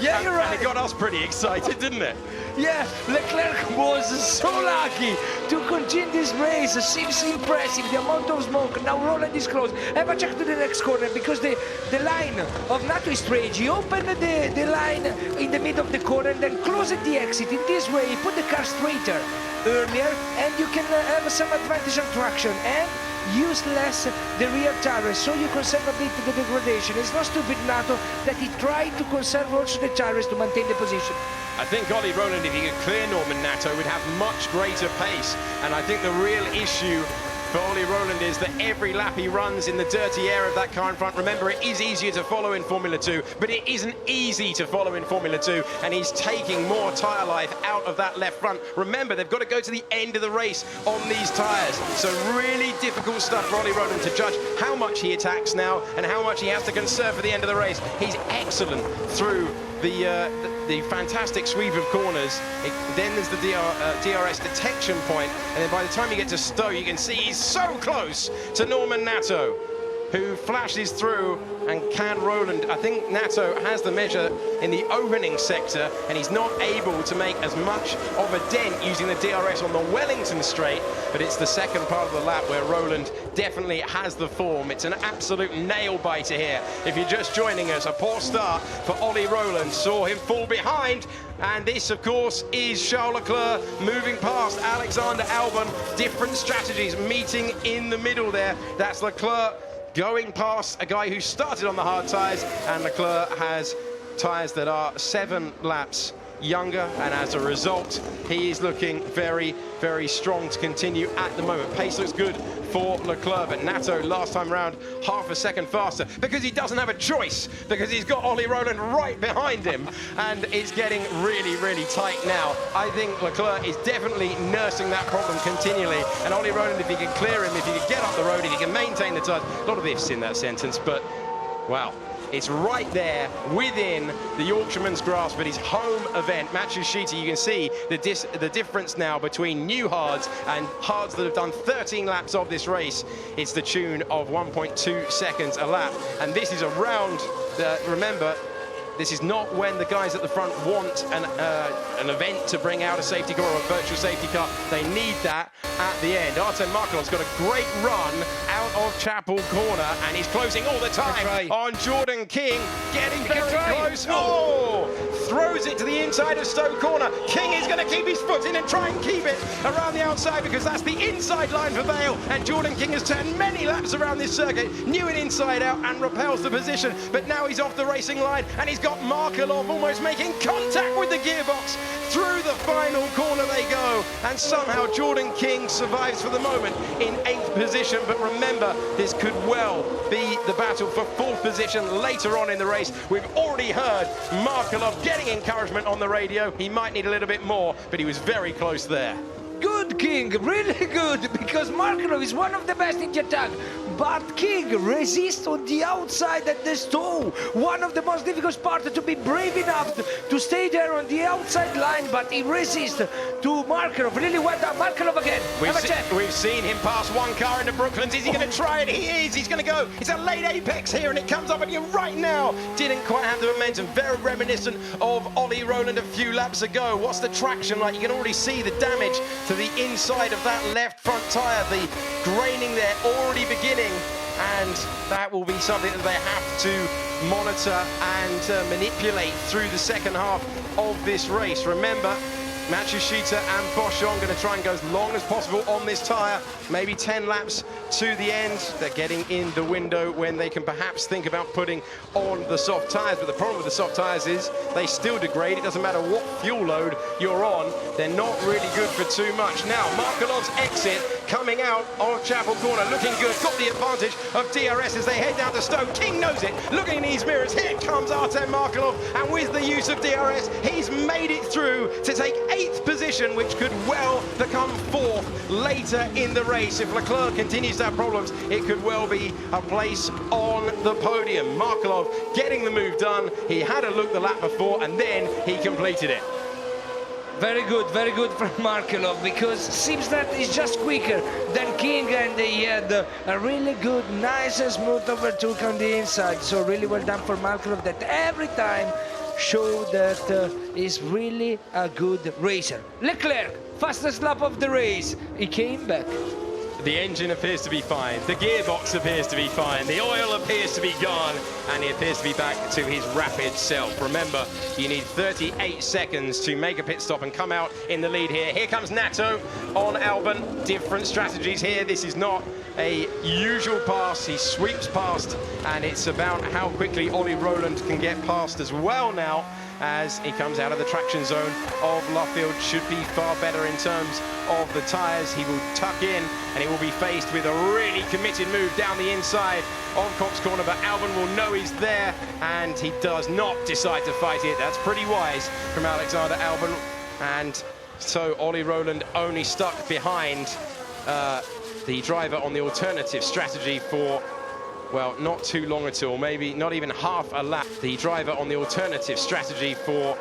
Yeah, you're right. And it got us pretty excited, didn't it? Yeah, Leclerc was so lucky to continue this race. Seems impressive, the amount of smoke. Now Roland is close. Have a check to the next corner because the line of Nato is strange. He opened the line in the middle of the corner and then closed the exit. In this way, he put the car straighter earlier and you can have some advantage on traction and use less the rear tires, so you conserve a bit the degradation. It's not stupid Nato that he tried to conserve also the tires to maintain the position. I think Ollie Roland, if he could clear Norman Nato, would have much greater pace. And I think the real issue for Ollie Roland is that every lap he runs in the dirty air of that car in front. Remember, it is easier to follow in Formula 2, but it isn't easy to follow in Formula 2, and he's taking more tyre life out of that left front. Remember, they've got to go to the end of the race on these tyres. So really difficult stuff for Ollie Roland to judge how much he attacks now and how much he has to conserve for the end of the race. He's excellent through the fantastic sweep of corners. Then there's the DRS detection point, and then by the time you get to Stowe, you can see he's so close to Norman Nato. who flashes through, and can Roland, I think Nato has the measure in the opening sector, and he's not able to make as much of a dent using the DRS on the Wellington straight, but it's the second part of the lap where Roland definitely has the form. It's an absolute nail-biter here. If you're just joining us, a poor start for Ollie Roland, saw him fall behind, and this, of course, is Charles Leclerc moving past Alexander Albon. Different strategies meeting in the middle there. That's Leclerc going past a guy who started on the hard tyres, and Leclerc has tyres that are 7 laps younger, and as a result, he is looking very, very strong to continue at the moment. Pace looks good for Leclerc, but Nato last time round half a second faster because he doesn't have a choice, because he's got Ollie Roland right behind him, and it's getting really, really tight now. I think Leclerc is definitely nursing that problem continually, and Ollie Roland, if he can clear him, if he can get up the road, if he can maintain the tyres, a lot of ifs in that sentence, but wow. It's right there within the Yorkshireman's grasp at his home event. Matsushita, you can see the difference now between new hards and hards that have done 13 laps of this race. It's the tune of 1.2 seconds a lap. And this is a round that, remember, this is not when the guys at the front want an event to bring out a safety car or a virtual safety car. They need that at the end. Artem Markelov's got a great run out of Chapel Corner, and he's closing all the time on Jordan King, getting very close. Oh! Throws it to the inside of Stowe Corner. King is going to keep his foot in and try and keep it around the outside, because that's the inside line for Vale, and Jordan King has turned many laps around this circuit, knew it inside out and repels the position, but now he's off the racing line, and he's got Markelov almost making contact with the gearbox. Through the final corner they go, and somehow Jordan King survives for the moment in 8th position. But remember, this could well be the battle for 4th position later on in the race. We've already heard Markelov getting encouragement on the radio. He might need a little bit more, but he was very close there. Good, King, really good, because Markelov is one of the best in the attack. But King resists on the outside at the Stowe. One of the most difficult parts, to be brave enough to stay there on the outside line, but he resists to Markelov. Really well done. Markelov again. We've seen him pass one car into Brooklands. Is he going to try it? He is. He's going to go. It's a late apex here, and it comes up at you right now. Didn't quite have the momentum. Very reminiscent of Ollie Roland a few laps ago. What's the traction like? You can already see the damage to the inside of that left front tyre. The graining there already beginning, and that will be something that they have to monitor and manipulate through the second half of this race. Remember, Matsushita and Boschon going to try and go as long as possible on this tyre, maybe 10 laps to the end. They're getting in the window when they can perhaps think about putting on the soft tyres, but the problem with the soft tyres is they still degrade. It doesn't matter what fuel load you're on, they're not really good for too much. Now, Markelov's exit coming out of Chapel Corner, looking good, got the advantage of DRS as they head down to Stowe. King knows it, looking in his mirrors, here comes Artem Markelov, and with the use of DRS, he's made it through to take 8th position, which could well become 4th later in the race. If Leclerc continues to have problems, it could well be a place on the podium. Markelov getting the move done. He had a look the lap before, and then he completed it. Very good from Markelov, because it seems that he's just quicker than King, and he had a really good, nice and smooth overtook on the inside. So really well done for Markelov, that every time show that he's really a good racer. Leclerc, fastest lap of the race. He came back. The engine appears to be fine, the gearbox appears to be fine, the oil appears to be gone, and he appears to be back to his rapid self. Remember, you need 38 seconds to make a pit stop and come out in the lead here. Here comes Nato on Albon. Different strategies here. This is not a usual pass. He sweeps past, and it's about how quickly Ollie Roland can get past as well now, as he comes out of the traction zone of Luffield. Should be far better in terms of the tyres. He will tuck in, and he will be faced with a really committed move down the inside of Cox Corner, but Albon will know he's there, and he does not decide to fight it. That's pretty wise from Alexander Albon, and so Ollie Roland only stuck behind the driver on the alternative strategy for, well, not too long at all, maybe not even half a lap. The driver on the alternative strategy for,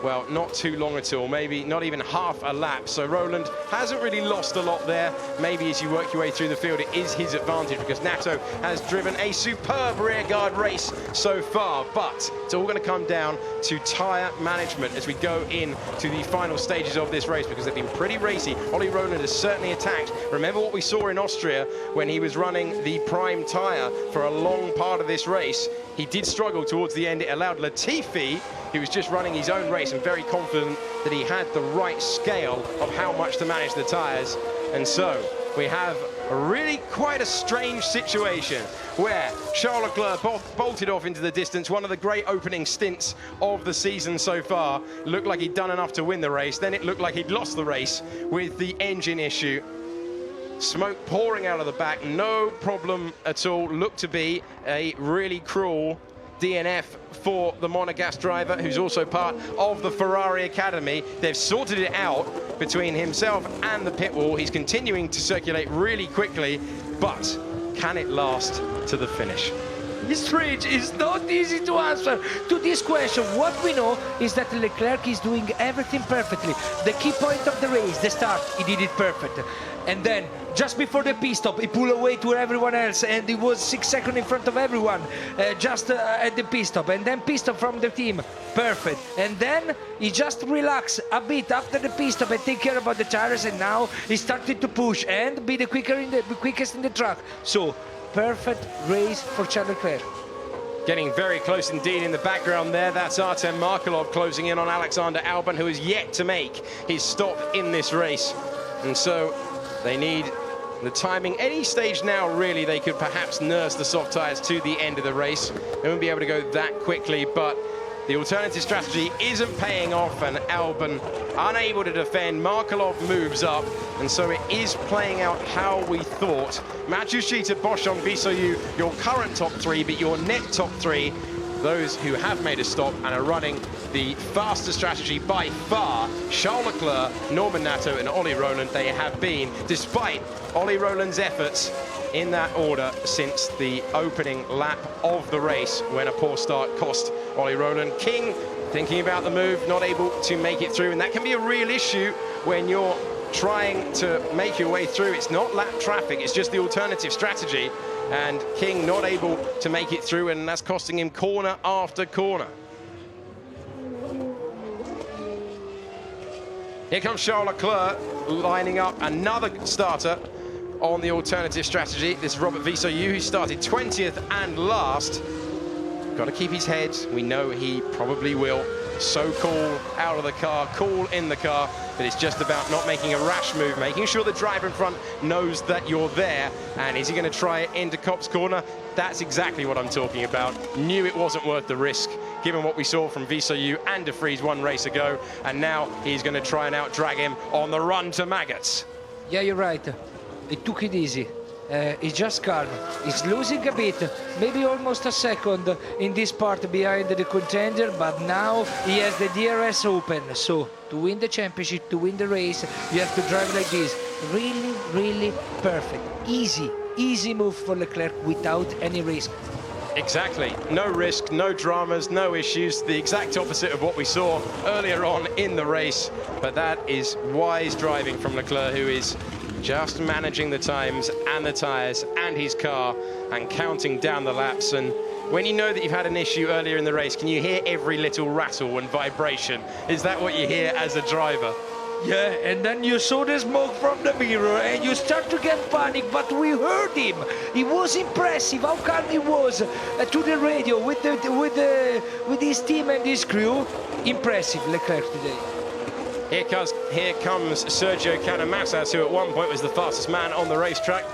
well, not too long at all, maybe not even half a lap. So Roland hasn't really lost a lot there. Maybe as you work your way through the field, it is his advantage because Nato has driven a superb rearguard race so far. But it's all going to come down to tyre management as we go into the final stages of this race, because they've been pretty racy. Ollie Roland has certainly attacked. Remember what we saw in Austria when he was running the prime tyre for a long part of this race. He did struggle towards the end. It allowed Latifi, who was just running his own race and very confident that he had the right scale of how much to manage the tyres. And so we have really quite a strange situation where Charles Leclerc bolted off into the distance, one of the great opening stints of the season so far. Looked like he'd done enough to win the race. Then it looked like he'd lost the race with the engine issue. Smoke pouring out of the back, no problem at all. Looked to be a really cruel DNF for the Monegasque driver, who's also part of the Ferrari Academy. They've sorted it out between himself and the pit wall. He's continuing to circulate really quickly, but can it last to the finish? It's strange. It's not easy to answer to this question. What we know is that Leclerc is doing everything perfectly. The key point of the race, the start, he did it perfect. And then, just before the pit stop, he pulled away to everyone else, and he was 6 seconds in front of everyone, just at the pit stop. And then pit stop from the team, perfect. And then he just relaxed a bit after the pit stop and take care about the tires, and now he started to push and be the quickest in the track. So, perfect race for Charles Leclerc. Getting very close indeed in the background there. That's Artem Markelov closing in on Alexander Albon, who is yet to make his stop in this race. And so they need the timing. Any stage now, really, they could perhaps nurse the soft tyres to the end of the race. They won't be able to go that quickly, but the alternative strategy isn't paying off, and Albon unable to defend. Markelov moves up, and so it is playing out how we thought. Matsushita, Boschon, Visoyu, your current top three, but your net top three, those who have made a stop and are running the faster strategy by far. Charles Leclerc, Norman Nato and Ollie Roland, they have been, despite Ollie Roland's efforts in that order since the opening lap of the race, when a poor start cost Ollie Roland. King thinking about the move, not able to make it through, and that can be a real issue when you're trying to make your way through. It's not lap traffic, it's just the alternative strategy, and King not able to make it through, and that's costing him corner after corner. Here comes Charles Leclerc lining up another starter on the alternative strategy. This is Robert Visoyu, who started 20th and last. Got to keep his head. We know he probably will. So cool out of the car, cool in the car, but it's just about not making a rash move, making sure the driver in front knows that you're there. And is he going to try it into Copse Corner? That's exactly what I'm talking about. Knew it wasn't worth the risk, given what we saw from Visoyu and De Vries one race ago. And now he's going to try and out-drag him on the run to Maggots. Yeah, you're right. He took it easy. He's just calm. He's losing a bit, maybe almost a second in this part behind the contender, but now he has the DRS open. So to win the championship, to win the race, you have to drive like this. Really, really perfect. Easy move for Leclerc without any risk. Exactly. No risk, no dramas, no issues. The exact opposite of what we saw earlier on in the race. But that is wise driving from Leclerc, who is just managing the times and the tyres and his car and counting down the laps. And when you know that you've had an issue earlier in the race, can you hear every little rattle and vibration? Is that what you hear as a driver? Yeah, and then you saw the smoke from the mirror and you start to get panic, but we heard him. He was impressive how calm he was to the radio with his team and his crew. Impressive, Leclerc today. Here comes Sergio Canamassas, who at one point was the fastest man on the racetrack.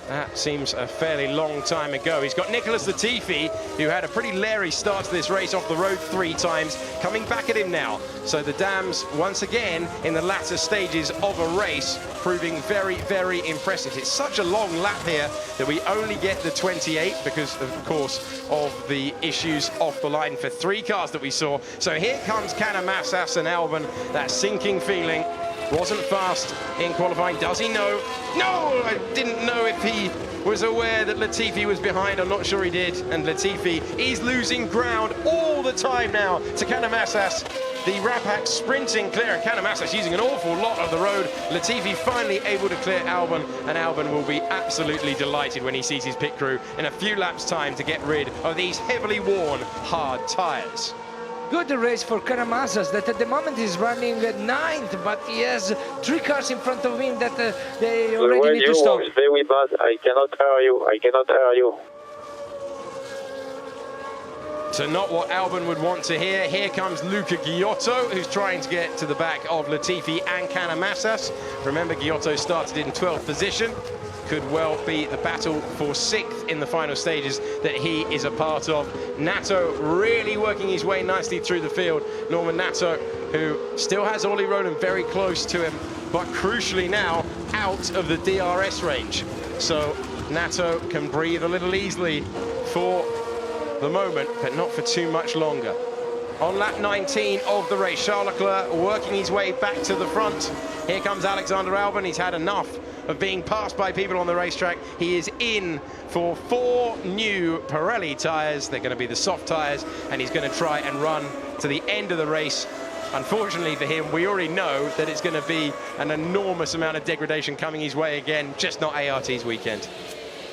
That seems a fairly long time ago. He's got Nicholas Latifi, who had a pretty leery start to this race off the road 3 times, coming back at him now. So the Dams, once again, in the latter stages of a race, proving very, very impressive. It's such a long lap here that we only get the 28 because, of course, of the issues off the line for 3 cars that we saw. So here comes Canamassas and Albon, that sinking feeling. Wasn't fast in qualifying. Does he know? No, I didn't know if he was aware that Latifi was behind. I'm not sure he did. And Latifi is losing ground all the time now to Canamassas. the Rapak sprinting clear, and Canamassas using an awful lot of the road. Latifi finally able to clear Albon, and Albon will be absolutely delighted when he sees his pit crew in a few laps' time to get rid of these heavily worn, hard tyres. Good race for Canamassas, that at the moment is running 9th, but he has 3 cars in front of him that they already need to stop. Very bad. I cannot hear you. I cannot hear you. So not what Albon would want to hear. Here comes Luca Giotto, who's trying to get to the back of Latifi and Canamassas. Remember, Giotto started in 12th position. Could well be the battle for 6th in the final stages that he is a part of. Nato really working his way nicely through the field. Norman Nato, who still has Ollie Rowland very close to him, but crucially now out of the DRS range. So Nato can breathe a little easily for the moment, but not for too much longer. On lap 19 of the race, Charles Leclerc working his way back to the front. Here comes Alexander Albon. He's had enough of being passed by people on the racetrack. He is in for 4 new Pirelli tyres. They're going to be the soft tyres, and he's going to try and run to the end of the race. Unfortunately for him, we already know that it's going to be an enormous amount of degradation coming his way again, just not ART's weekend.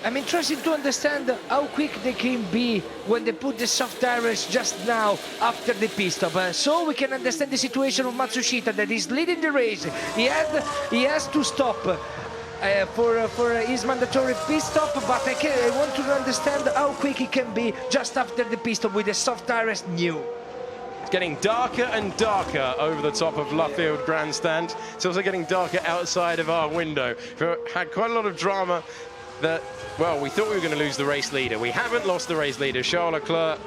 I'm interested to understand how quick they can be when they put the soft tires just now after the pit stop. So we can understand the situation of Matsushita that is leading the race. He has to stop for his mandatory pit stop, but I want to understand how quick he can be just after the pit stop with the soft tires new. It's getting darker and darker over the top of Luffield Grandstand. It's also getting darker outside of our window. We had quite a lot of drama that, well, we thought we were going to lose the race leader. We haven't lost the race leader. Charles Leclerc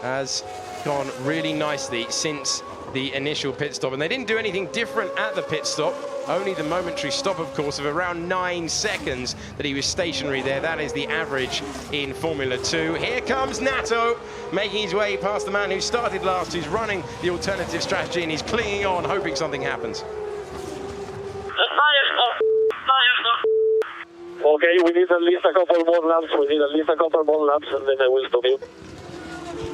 has gone really nicely since the initial pit stop, and they didn't do anything different at the pit stop, only the momentary stop, of course, of around 9 seconds that he was stationary there. That is the average in Formula 2. Here comes Nato, making his way past the man who started last, who's running the alternative strategy, and he's clinging on, hoping something happens. Okay, we need at least a couple more laps. We need at least a couple more laps, and then I will stop you.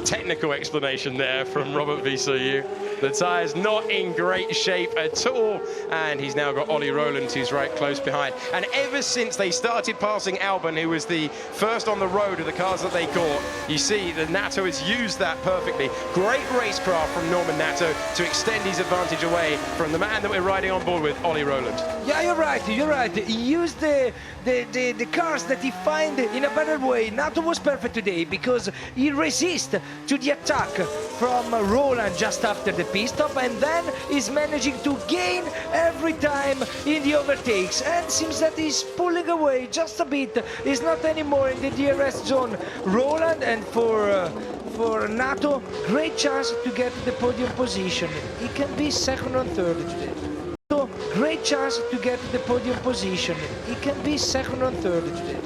Technical explanation there from Robert Visoyu. The tyre's not in great shape at all, and he's now got Ollie Rowland, who's right close behind. And ever since they started passing Albon, who was the first on the road of the cars that they caught, you see that Nato has used that perfectly. Great racecraft from Norman Nato to extend his advantage away from the man that we're riding on board with, Ollie Rowland. Yeah, you're right. He used the cars that he find in a better way. Nato was perfect today because he resisted to the attack from Rowland just after the pit stop, and then is managing to gain every time in the overtakes, and seems that he's pulling away just a bit. He's not anymore in the DRS zone. Rowland, and for Nato, great chance to get the podium position. He can be second or third today. So great chance to get the podium position. He can be second or third today.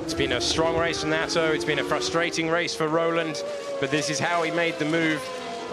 It's been a strong race for Nato. It's been a frustrating race for Rowland, but this is how he made the move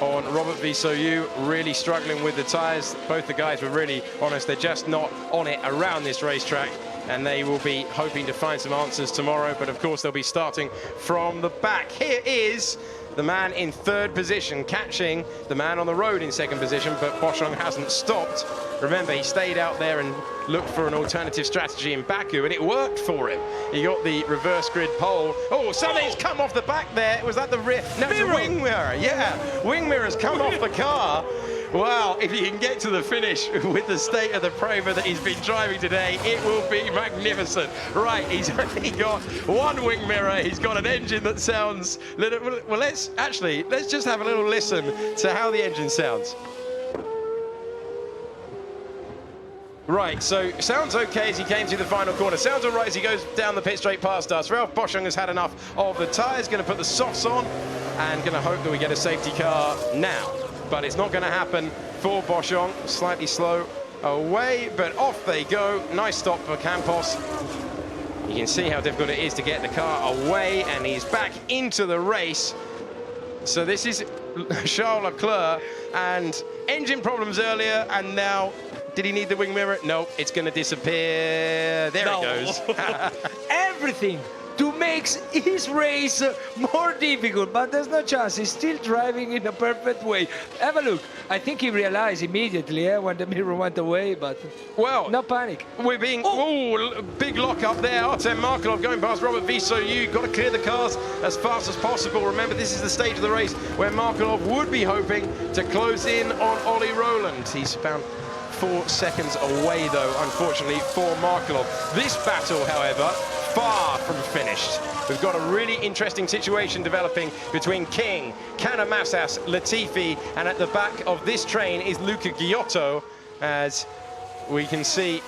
on Robert Visoyu, really struggling with the tyres. Both the guys were really honest. They're just not on it around this racetrack, and they will be hoping to find some answers tomorrow, but of course they'll be starting from the back. Here is the man in 3rd position, catching the man on the road in 2nd position, but Boschung hasn't stopped. Remember, he stayed out there and looked for an alternative strategy in Baku, and it worked for him. He got the reverse grid pole. Oh, something's come off the back there. Was that the rear? No, it's a wing mirror. Yeah, wing mirror's come off the car. Wow, if he can get to the finish with the state of the Prema that he's been driving today, it will be magnificent. Right, he's only got 1 wing mirror. He's got an engine that sounds little. Well, let's just have a little listen to how the engine sounds. Right, so sounds okay as he came to the final corner. Sounds all right as he goes down the pit straight past us. Ralph Boschung has had enough of the tyres, going to put the softs on and going to hope that we get a safety car now. But it's not going to happen for Boschung. Slightly slow away, but off they go. Nice stop for Campos. You can see how difficult it is to get the car away, and he's back into the race. So this is Charles Leclerc, and engine problems earlier, and now, did he need the wing mirror? No, it's going to disappear. There it goes. Everything to make his race more difficult, but there's no chance. He's still driving in a perfect way. Have a look. I think he realized immediately when the mirror went away, but well, no panic. We're being big lock up there. Artem Markelov going past Robert Viso. You got to clear the cars as fast as possible. Remember, this is the stage of the race where Markelov would be hoping to close in on Ollie Rowland. He's about 4 seconds away, though, unfortunately, for Markelov. This battle, however, far from finished. We've got a really interesting situation developing between King, Canamassas, Latifi, and at the back of this train is Luca Giotto, as we can see,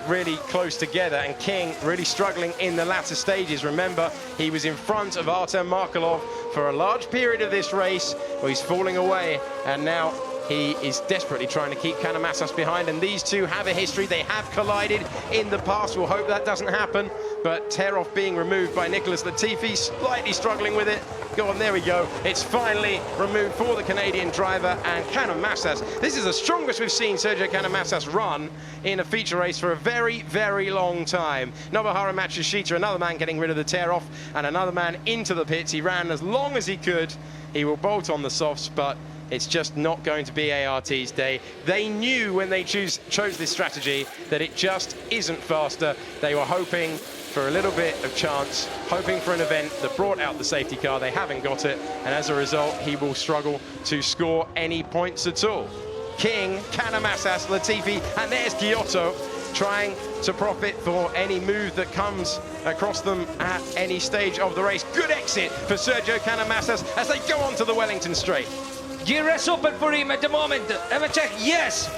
really close together, and King really struggling in the latter stages. Remember, he was in front of Artem Markelov for a large period of this race, where he's falling away, and now he is desperately trying to keep Canamassas behind, and these two have a history. They have collided in the past. We'll hope that doesn't happen, but tear-off being removed by Nicholas Latifi, slightly struggling with it. Go on, there we go. It's finally removed for the Canadian driver, and Canamassas. This is the strongest we've seen Sergio Canamassas run in a feature race for a very, very long time. Nobuharu Matsushita, another man getting rid of the tear-off, and another man into the pits. He ran as long as he could. He will bolt on the softs, but it's just not going to be ART's day. They knew when they chose this strategy that it just isn't faster. They were hoping for a little bit of chance, hoping for an event that brought out the safety car. They haven't got it, and as a result, he will struggle to score any points at all. King, Canamassas, Latifi, and there's Giotto trying to profit for any move that comes across them at any stage of the race. Good exit for Sergio Canamassas as they go onto the Wellington Straight. GRS open for him at the moment. Have a check. Yes.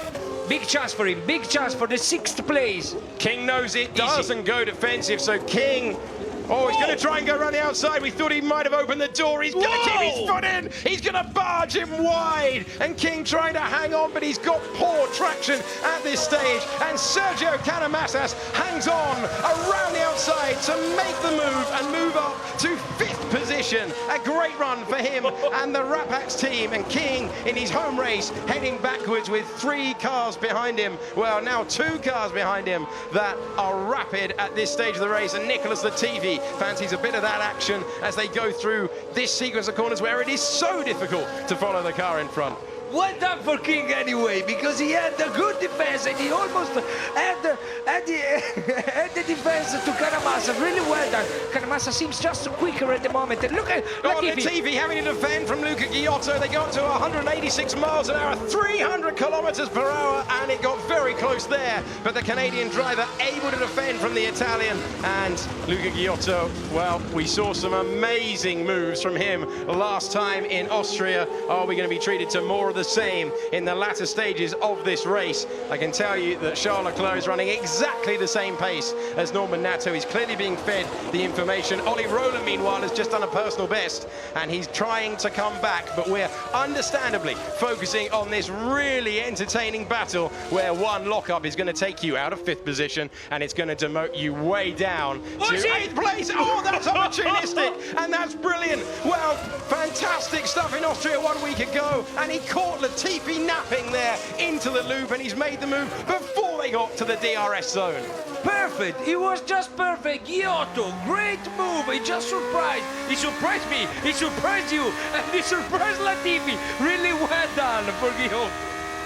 Big chance for him. Big chance for the 6th place. King knows it. Doesn't go defensive. So King, he's going to try and go around the outside. We thought he might have opened the door. He's going to keep his foot in. He's going to barge him wide. And King trying to hang on, but he's got poor traction at this stage. And Sergio Canamassas hangs on around the outside to make the move and move up to 5th position. A great run for him and the Rapax team. And King in his home race heading backwards with 3 cars behind him. Well, now 2 cars behind him that are rapid at this stage of the race. And Nicholas Latifi fancies a bit of that action as they go through this sequence of corners where it is so difficult to follow the car in front. Well done for King anyway, because he had a good defense and he almost had the defense to Canamassas. Really well done. Canamassas seems just quicker at the moment. And look at Latifi having to defend from Luca Giotto. They got to 186 miles an hour, 300 kilometers per hour, and it got very close there. But the Canadian driver able to defend from the Italian, and Luca Giotto, well, we saw some amazing moves from him last time in Austria. Are we going to be treated to more of the same in the latter stages of this race? I can tell you that Charles Leclerc is running exactly the same pace as Norman Nato. He's clearly being fed the information. Ollie Rowland, meanwhile, has just done a personal best, and he's trying to come back, but we're understandably focusing on this really entertaining battle where one lockup is going to take you out of 5th position, and it's going to demote you way down to 8th place. Oh, that's opportunistic, and that's brilliant. Well, fantastic stuff in Austria 1 week ago, and he caught Latifi napping there into the loop, and he's made the move before they got to the DRS zone. Perfect. It was just perfect. Giotto, great move. He just surprised. He surprised me. He surprised you. And he surprised Latifi. Really well done for Giotto.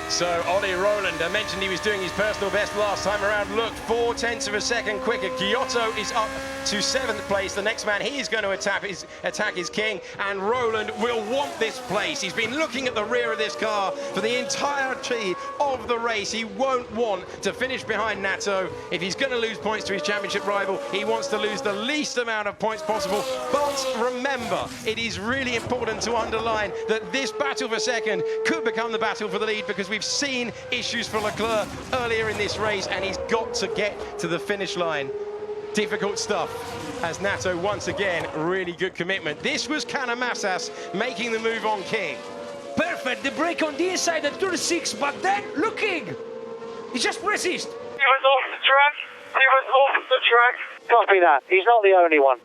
So Ollie Rowland, I mentioned he was doing his personal best last time around. Look, 0.4 of a second quicker. Giotto is up to 7th place. The next man he is going to attack is King, and Rowland will want this place. He's been looking at the rear of this car for the entirety of the race. He won't want to finish behind Nato. If he's going to lose points to his championship rival, he wants to lose the least amount of points possible. But remember, it is really important to underline that this battle for second could become the battle for the lead, because we've seen issues for Leclerc earlier in this race, and he's got to get to the finish line. Difficult stuff, as Nato once again, really good commitment. This was Canamassas making the move on King. Perfect, the brake on the inside at 36, but then looking, he just resist. He was off the track. He was off the track. Copy that. He's not the only one.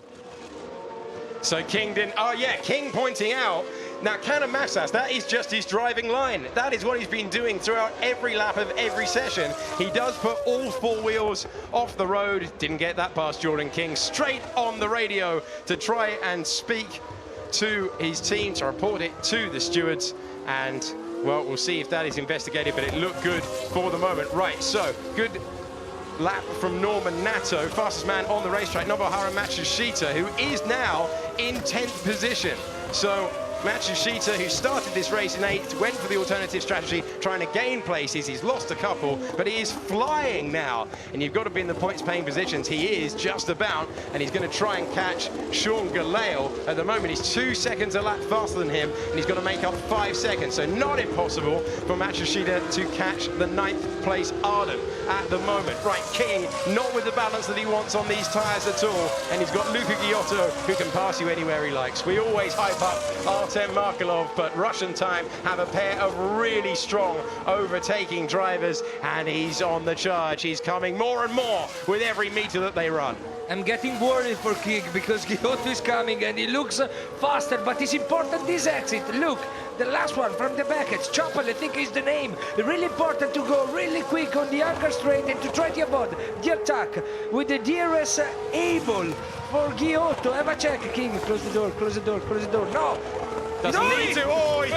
So King didn't, King pointing out Now, Canamassas, that is just his driving line. That is what he's been doing throughout every lap of every session. He does put all four wheels off the road. Didn't get that past Jordan King. Straight on the radio to try and speak to his team, to report it to the stewards. And, well, we'll see if that is investigated, but it looked good for the moment. Right, so, good lap from Norman Nato, fastest man on the racetrack. Nobuharu Matsushita, who is now in 10th position. So, Matsushita, who started this race in 8th, went for the alternative strategy, trying to gain places. He's lost a couple, but he is flying now. And you've got to be in the points-paying positions. He is just about, and he's going to try and catch Sean Galeo. At the moment, he's 2 seconds a lap faster than him, and he's got to make up 5 seconds. So not impossible for Matsushita to catch the 9th place Arden at the moment. Right, King, not with the balance that he wants on these tyres at all. And he's got Luca Giotto, who can pass you anywhere he likes. We always hype up Artem Markelov, but Russian Time have a pair of really strong overtaking drivers, and he's on the charge. He's coming more and more with every meter that they run. I'm getting worried for King because Giotto is coming and he looks faster, but it's important this exit. Look, the last one from the back, it's Chopper, I think is the name. Really important to go really quick on the anchor straight and to try to avoid the attack with the DRS able for Giotto. Have a check, King. Close the door, close the door, close the door. No! Doesn't need to. Oh, he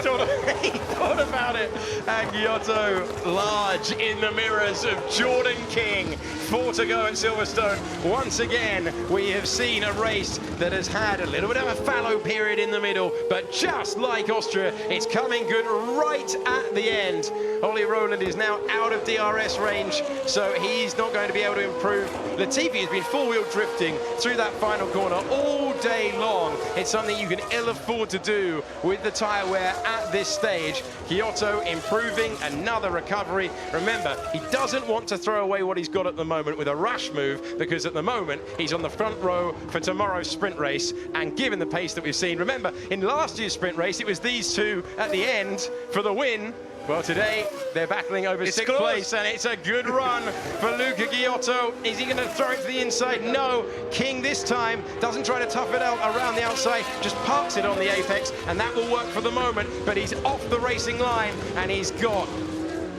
thought about it. And Giotto large in the mirrors of Jordan King. 4 to go at Silverstone. Once again, we have seen a race that has had a little bit of a fallow period in the middle, but just like Austria, it's coming good right at the end. Ollie Rowland is now out of DRS range, so he's not going to be able to improve. Latifi has been four-wheel drifting through that final corner all day long. It's something you can ill afford to do with the tyre wear at this stage. Giotto improving, another recovery. Remember, he doesn't want to throw away what he's got at the moment with a rash move, because at the moment he's on the front row for tomorrow's sprint race, and given the pace that we've seen, remember, in last year's sprint race, it was these two at the end for the win. Well, today they're battling over 6th place, and it's a good run for Luca Giotto. Is he going to throw it to the inside? No. King this time doesn't try to tough it out around the outside, just parks it on the apex, and that will work for the moment. But he's off the racing line, and he's got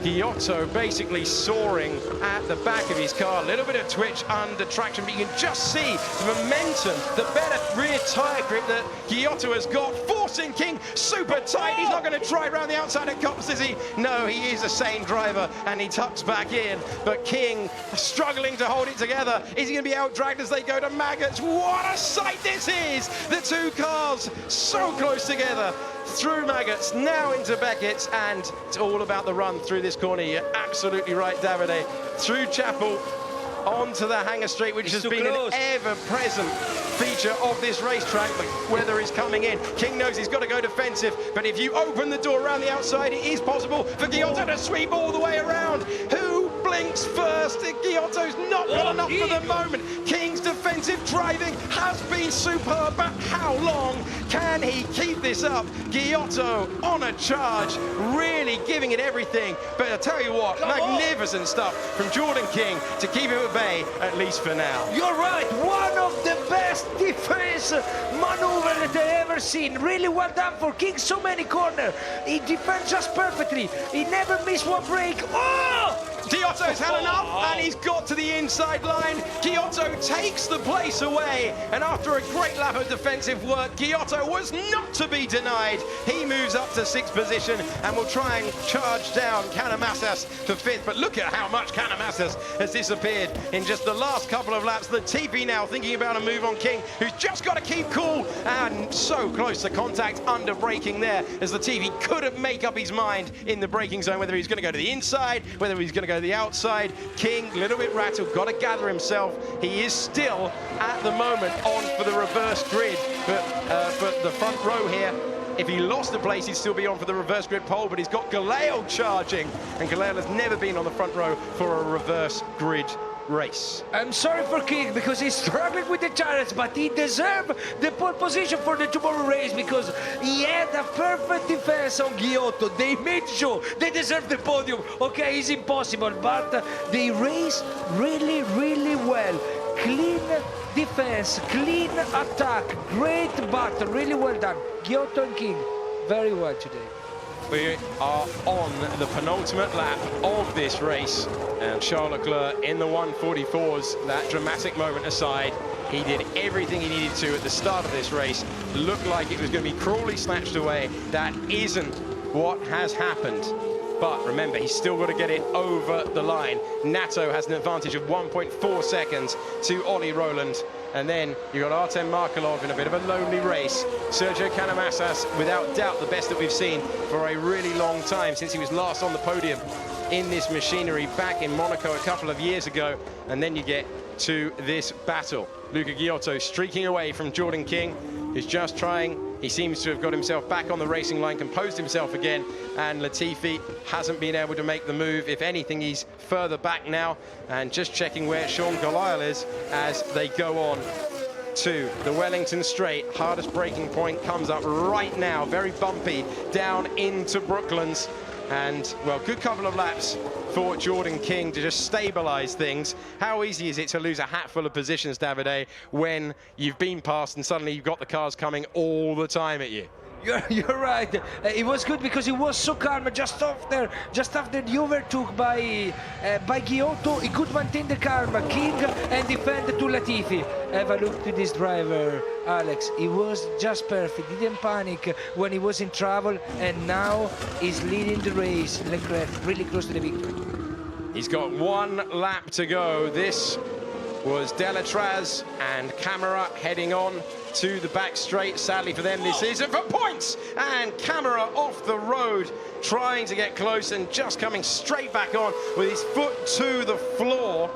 Giotto basically soaring at the back of his car. A little bit of twitch under traction, but you can just see the momentum, the better rear tyre grip that Giotto has got, forcing King super tight. He's not going to try around the outside of Cops, is he? No, he is a sane driver, and he tucks back in. But King struggling to hold it together. Is he going to be out-dragged as they go to Maggots? What a sight this is! The two cars so close together. Through Maggots, now into Beckett's, and it's all about the run through this corner. You're absolutely right, Davide. Through Chapel, onto the hangar straight, which has been an ever-present feature of this racetrack. The weather is coming in. King knows he's got to go defensive, but if you open the door around the outside, it is possible for Giotto to sweep all the way around. Who blinks first? Giotto's not got enough for the moment. King's defensive driving has been superb, but how long can he keep this up? Giotto on a charge, really giving it everything. But I tell you what, magnificent stuff from Jordan King to keep him at bay, at least for now. You're right, one of the best defense maneuver that I've ever seen. Really well done for King, so many corners. He defends just perfectly. He never missed one break. Oh! Giotto's had enough, and he's got to the inside line. Giotto takes the place away, and after a great lap of defensive work, Giotto was not to be denied. He moves up to 6th position and will try and charge down Canamassas for 5th. But look at how much Canamassas has disappeared in just the last couple of laps. The TP now thinking about a move on King, who's just got to keep cool, and so close to contact under braking there, as the TV couldn't make up his mind in the braking zone whether he's going to go to the inside, whether he's going to go to the outside. King, a little bit rattled, got to gather himself. He is still, at the moment, on for the reverse grid. But for the front row here, if he lost the place, he'd still be on for the reverse grid pole, but he's got Galeo charging, and Galeo has never been on the front row for a reverse grid race. I'm sorry for King because he's struggling with the challenge, but he deserved the pole position for the tomorrow race because he had a perfect defense on Giotto. They made sure they deserve the podium. Okay, it's impossible, but they raced really, really well. Clean defense, clean attack, great battle, really well done. Giotto and King. very well today. We are on the penultimate lap of this race, and Charles Leclerc in the 144s, that dramatic moment aside, he did everything he needed to at the start of this race. Looked like it was going to be cruelly snatched away. That isn't what has happened. But remember, he's still got to get it over the line. Nato has an advantage of 1.4 seconds to Ollie Rowland. And then you've got Artem Markelov in a bit of a lonely race. Sergio Canamassas, without doubt, the best that we've seen for a really long time since he was last on the podium in this machinery back in Monaco a couple of years ago. And then you get to this battle. Luca Ghiotto streaking away from Jordan King, who's just trying. He seems to have got himself back on the racing line, composed himself again, and Latifi hasn't been able to make the move. If anything, he's further back now, and just checking where Sean Goliath is as they go on to the Wellington Straight. Hardest braking point comes up right now, very bumpy, down into Brooklands. And, well, good couple of laps for Jordan King to just stabilise things. How easy is it to lose a hatful of positions, Davide, when you've been past and suddenly you've got the cars coming all the time at you? You're right. It was good because it was so calm just after the overtook by Ghiotto. He could maintain the calm, King, and defend to Latifi. Have a look to this driver, Alex. He was just perfect. Didn't panic when he was in trouble, and now he's leading the race. Leclerc really close to the victory. He's got one lap to go. This was Delatraz and Camara heading on to the back straight. Sadly for them this season, for points, and Camara off the road trying to get close and just coming straight back on with his foot to the floor.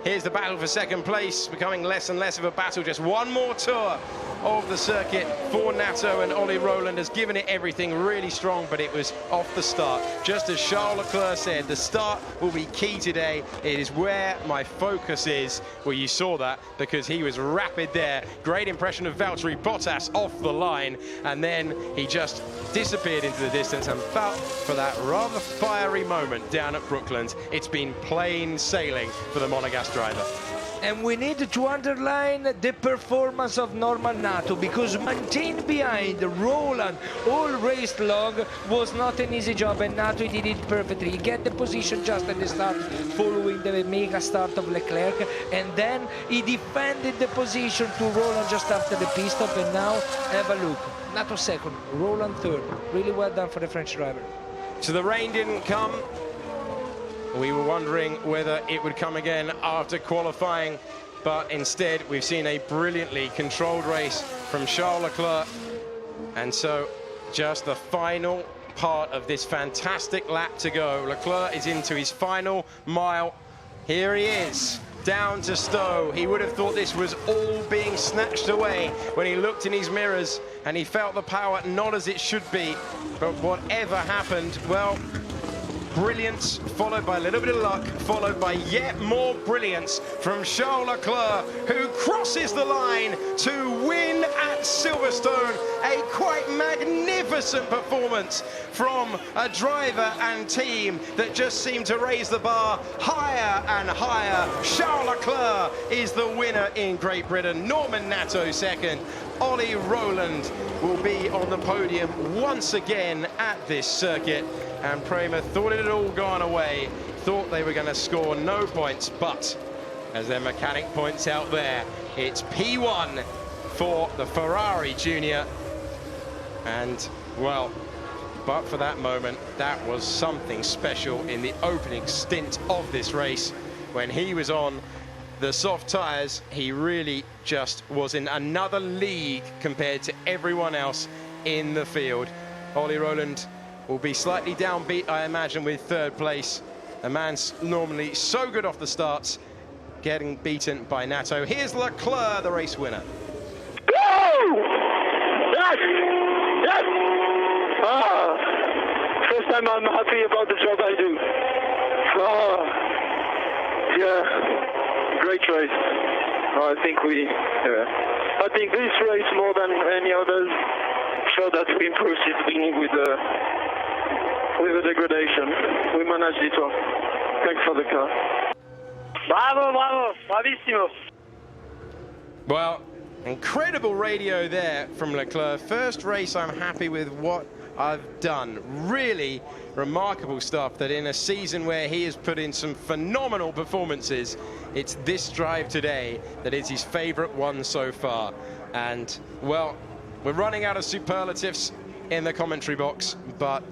Here's the battle for second place, becoming less and less of a battle. Just one more tour of the circuit for Nato, and Ollie Rowland has given it everything, really strong, but it was off the start. Just as Charles Leclerc said, the start will be key today. It is where my focus is. Well, you saw that because he was rapid there. Great impression of Valtteri Bottas off the line, and then he just disappeared into the distance and felt for that rather fiery moment down at Brooklands. It's been plain sailing for the Monegasque driver. And we need to underline the performance of Norman Nato, because maintained behind Rowland all race long was not an easy job, and Nato did it perfectly. He get the position just at the start, following the mega start of Leclerc, and then he defended the position to Rowland just after the pit stop, and now have a look. Nato second, Rowland third. Really well done for the French driver. So the rain didn't come. We were wondering whether it would come again after qualifying, but instead we've seen a brilliantly controlled race from Charles Leclerc. And so just the final part of this fantastic lap to go. Leclerc is into his final mile. Here he is, down to Stowe. He would have thought this was all being snatched away when he looked in his mirrors and he felt the power not as it should be. But whatever happened, well, brilliance, followed by a little bit of luck, followed by yet more brilliance from Charles Leclerc, who crosses the line to win at Silverstone. A quite magnificent performance from a driver and team that just seemed to raise the bar higher and higher. Charles Leclerc is the winner in Great Britain. Norman Nato second. Ollie Rowland will be on the podium once again at this circuit. And Prema thought it had all gone away, thought they were going to score no points, but as their mechanic points out there, it's P1 for the Ferrari Junior. And, well, but for that moment, that was something special in the opening stint of this race. When he was on the soft tyres, he really just was in another league compared to everyone else in the field. Ollie Rowland will be slightly downbeat, I imagine, with third place. A man's normally so good off the starts, getting beaten by Nato. Here's Leclerc, the race winner. Woo! Yes! Yes! First time I'm happy about the job I do. Yeah, great race. I think this race, more than any others, showed that we improved since the beginning with the degradation. We managed it well. Thanks for the car. Bravo, bravo, bravissimo. Well, Incredible radio there from Leclerc. First race, I'm happy with what I've done. Really remarkable stuff that in a season where he has put in some phenomenal performances, it's this drive today that is his favorite one so far. And, well, we're running out of superlatives in the commentary box, but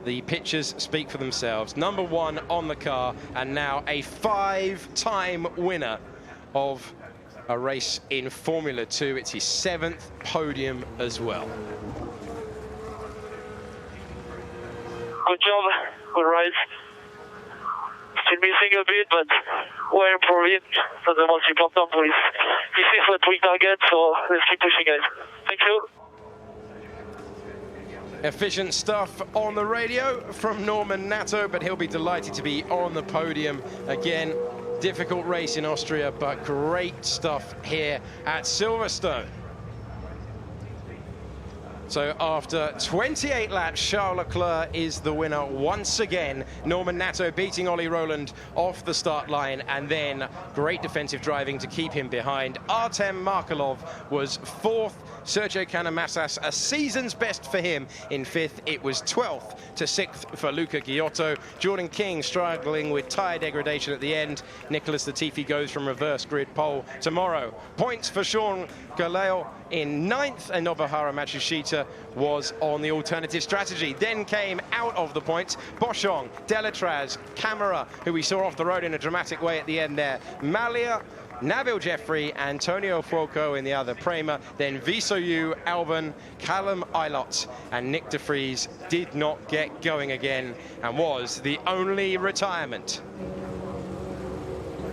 the pictures speak for themselves. Number one on the car, and now a 5-time winner of a race in Formula 2. It's his 7th podium as well. Good job, good race. Still missing a bit, but we're improving. So the most important is this is what we target, so let's keep pushing it. Thank you. Efficient stuff on the radio from Norman Nato, but he'll be delighted to be on the podium again. Difficult race in Austria, but great stuff here at Silverstone. So after 28 laps, Charles Leclerc is the winner once again. Norman Nato beating Ollie Rowland off the start line, and then great defensive driving to keep him behind. Artem Markelov was 4th. Sergio Canamassas, a season's best for him in 5th. It was 12th to 6th for Luca Giotto. Jordan King struggling with tyre degradation at the end. Nicholas Latifi goes from reverse grid pole tomorrow. Points for Sean Galeo in 9th, and Nobuharu Matsushita was on the alternative strategy. Then came out of the points Boschong, Delatraz, Camara, who we saw off the road in a dramatic way at the end there. Malia, Nabil Jeffrey, Antonio Fuoco in the other Prema, then Visoyu, Albon, Callum Ilott, and Nick de Vries did not get going again and was the only retirement.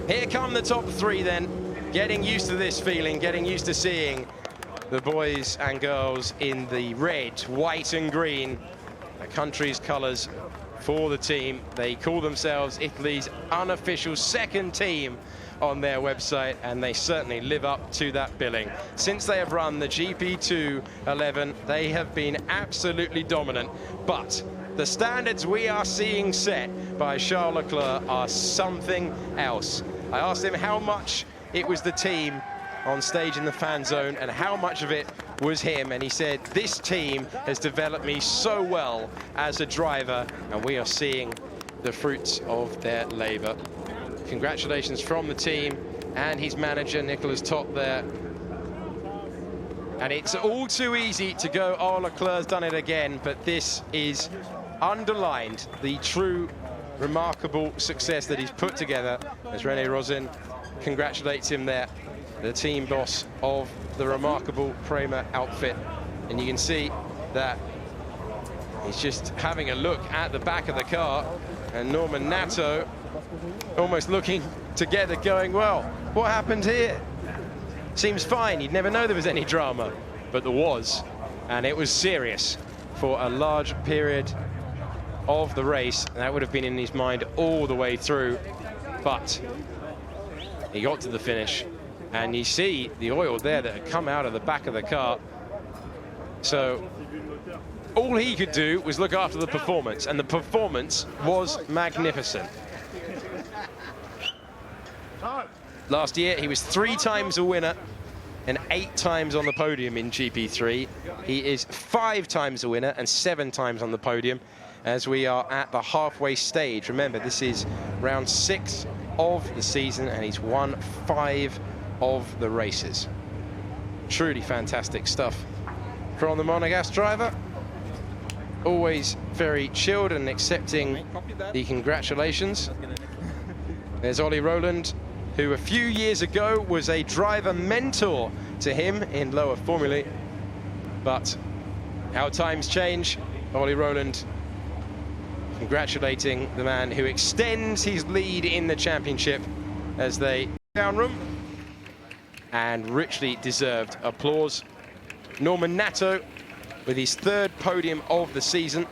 Here come the top 3 then, getting used to this feeling, getting used to seeing the boys and girls in the red, white and green, the country's colours for the team. They call themselves Italy's unofficial 2nd team on their website, and they certainly live up to that billing. Since they have run the GP2 11, they have been absolutely dominant, but the standards we are seeing set by Charles Leclerc are something else. I asked him how much it was the team on stage in the fan zone and how much of it was him, and he said, this team has developed me so well as a driver, and we are seeing the fruits of their labor. Congratulations from the team and his manager, Nicolas Todt, there. And it's all too easy to go, oh, Leclerc's done it again, but this is underlined the true remarkable success that he's put together as René Rosin congratulates him there, the team boss of the remarkable Prema outfit. And you can see that he's just having a look at the back of the car, and Norman Nato almost looking together going, well, what happened here? Seems fine. You'd never know there was any drama, but there was, and it was serious for a large period of the race. That would have been in his mind all the way through, but he got to the finish, and you see the oil there that had come out of the back of the car. So all he could do was look after the performance, and the performance was magnificent. Last year, he was 3 times a winner and 8 times on the podium in GP3. He is 5 times a winner and 7 times on the podium as we are at the halfway stage. Remember, this is round 6 of the season, and he's won 5 of the races. Truly fantastic stuff from the Monegasque driver. Always very chilled and accepting the congratulations. There's Ollie Rowland, who a few years ago was a driver mentor to him in lower formulae. But how times change, Ollie Rowland congratulating the man who extends his lead in the championship as they down room, and richly deserved applause. Norman Nato with his 3rd podium of the season.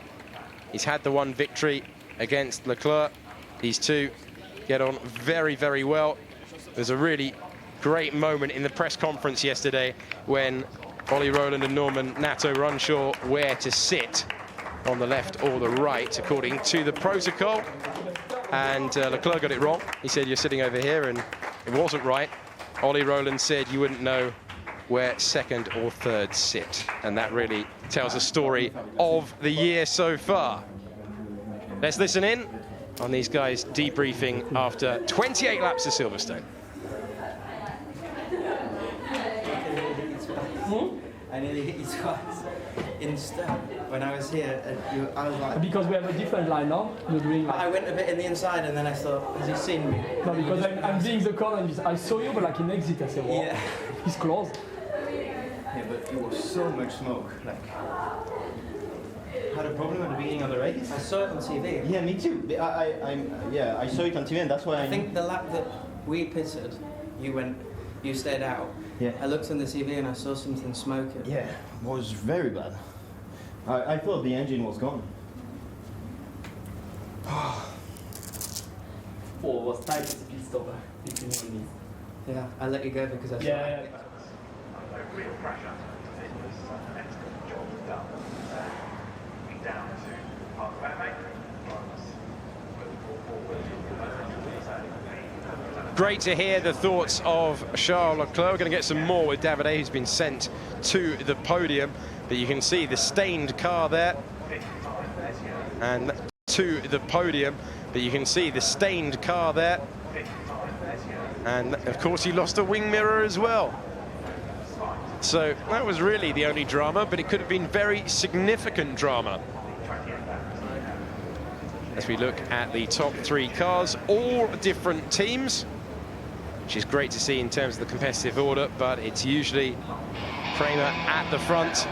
He's had the 1 victory against Leclerc. These two get on very, very well. There's a really great moment in the press conference yesterday when Ollie Rowland and Norman Nato were unsure where to sit, on the left or the right, according to the protocol. And Leclerc got it wrong. He said, you're sitting over here, and it wasn't right. Ollie Rowland said, you wouldn't know where second or third sit. And that really tells a story of the year so far. Let's listen in on these guys debriefing after 28 laps of Silverstone. I nearly hit you twice in step when I was here. I was like... Because we have a different line now. You're doing like... I went a bit in the inside and then I thought, has he seen me? No, because I'm doing the corner and I saw you, but like in exit, I said, well, yeah. He's close. Yeah, but it was so much smoke. Like, had a problem at the beginning of the race. I saw it on TV. Yeah, me too. I saw it on TV, and that's why I think the lap that we pitted, you stayed out. Yeah. I looked on the TV and I saw something smoking. Yeah, it was very bad. I thought the engine was gone. Oh, it was tight as a pit stop between you and me. Yeah, I let you go because I saw it. Real pressure. It was an excellent job done. Down to Park Wembley. Great to hear the thoughts of Charles Leclerc. We're going to get some more with Davide, who's been sent to the podium. But you can see the stained car there. And to the podium. But you can see the stained car there. And of course he lost a wing mirror as well. So that was really the only drama, but it could have been very significant drama. As we look at the top three cars, all different teams, which is great to see in terms of the competitive order, but it's usually Kramer at the front.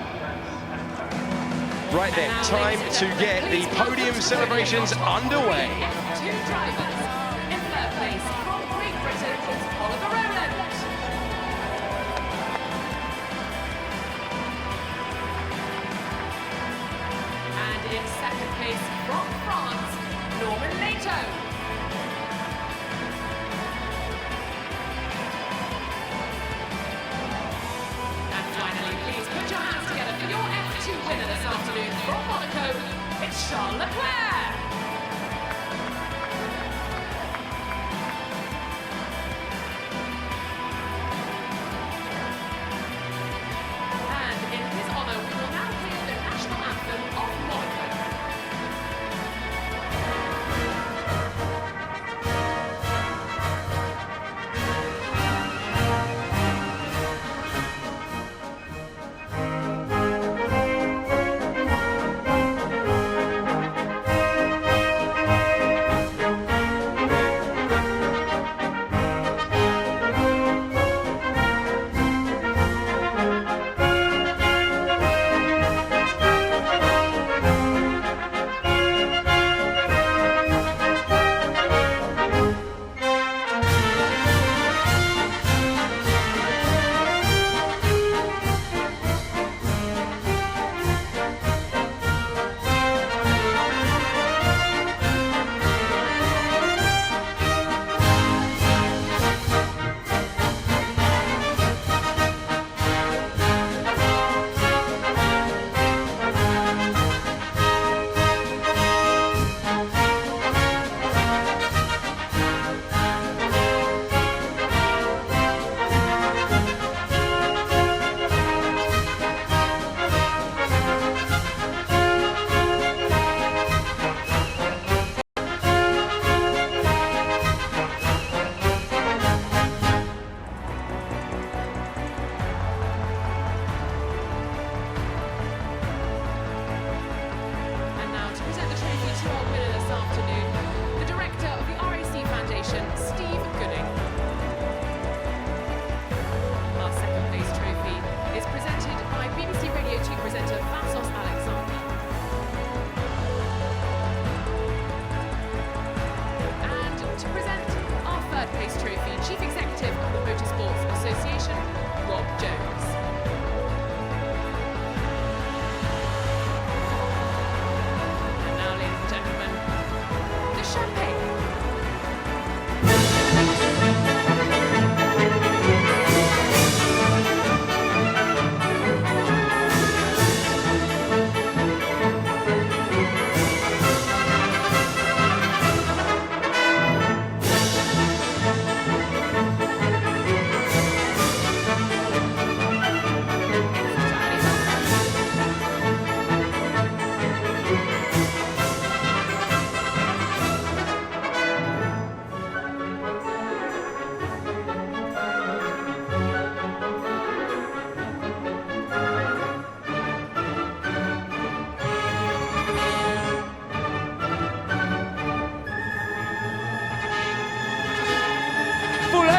Right then, time to get the podium celebrations underway. Two drivers in third place from Great Britain is Oliver Rowland. And in second place from France, Norman Lato. And finally, please put your hands together for your F2 winner this afternoon from Monaco. It's Charles Leclerc. And in his honour, we will now hear the national anthem of Monaco. Champagne.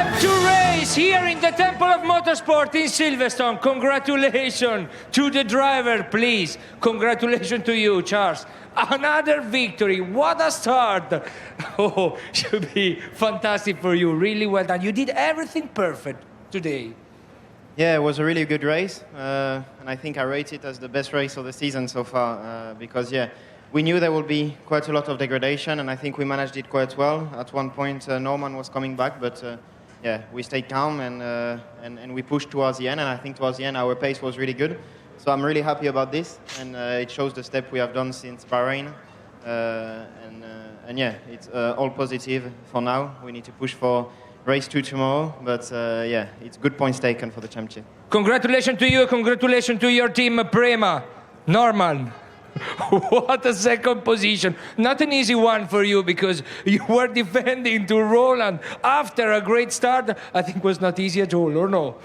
Lap 2 race here in the Temple of Motorsport in Silverstone. Congratulations to the driver, please. Congratulations to you, Charles. Another victory. What a start. Oh, should be fantastic for you. Really well done. You did everything perfect today. Yeah, it was a really good race, and I think I rate it as the best race of the season so far, because, yeah, we knew there would be quite a lot of degradation, and I think we managed it quite well. At one point, Norman was coming back, but, yeah, we stayed calm, and we pushed towards the end, and I think towards the end our pace was really good. So I'm really happy about this, and it shows the step we have done since Bahrain, and yeah, it's all positive for now. We need to push for race 2 tomorrow, but yeah, it's good points taken for the championship. Congratulations to you, congratulations to your team, Prema. Norman, what a second position. Not an easy one for you because you were defending to Roland after a great start. I think it was not easy at all, or no?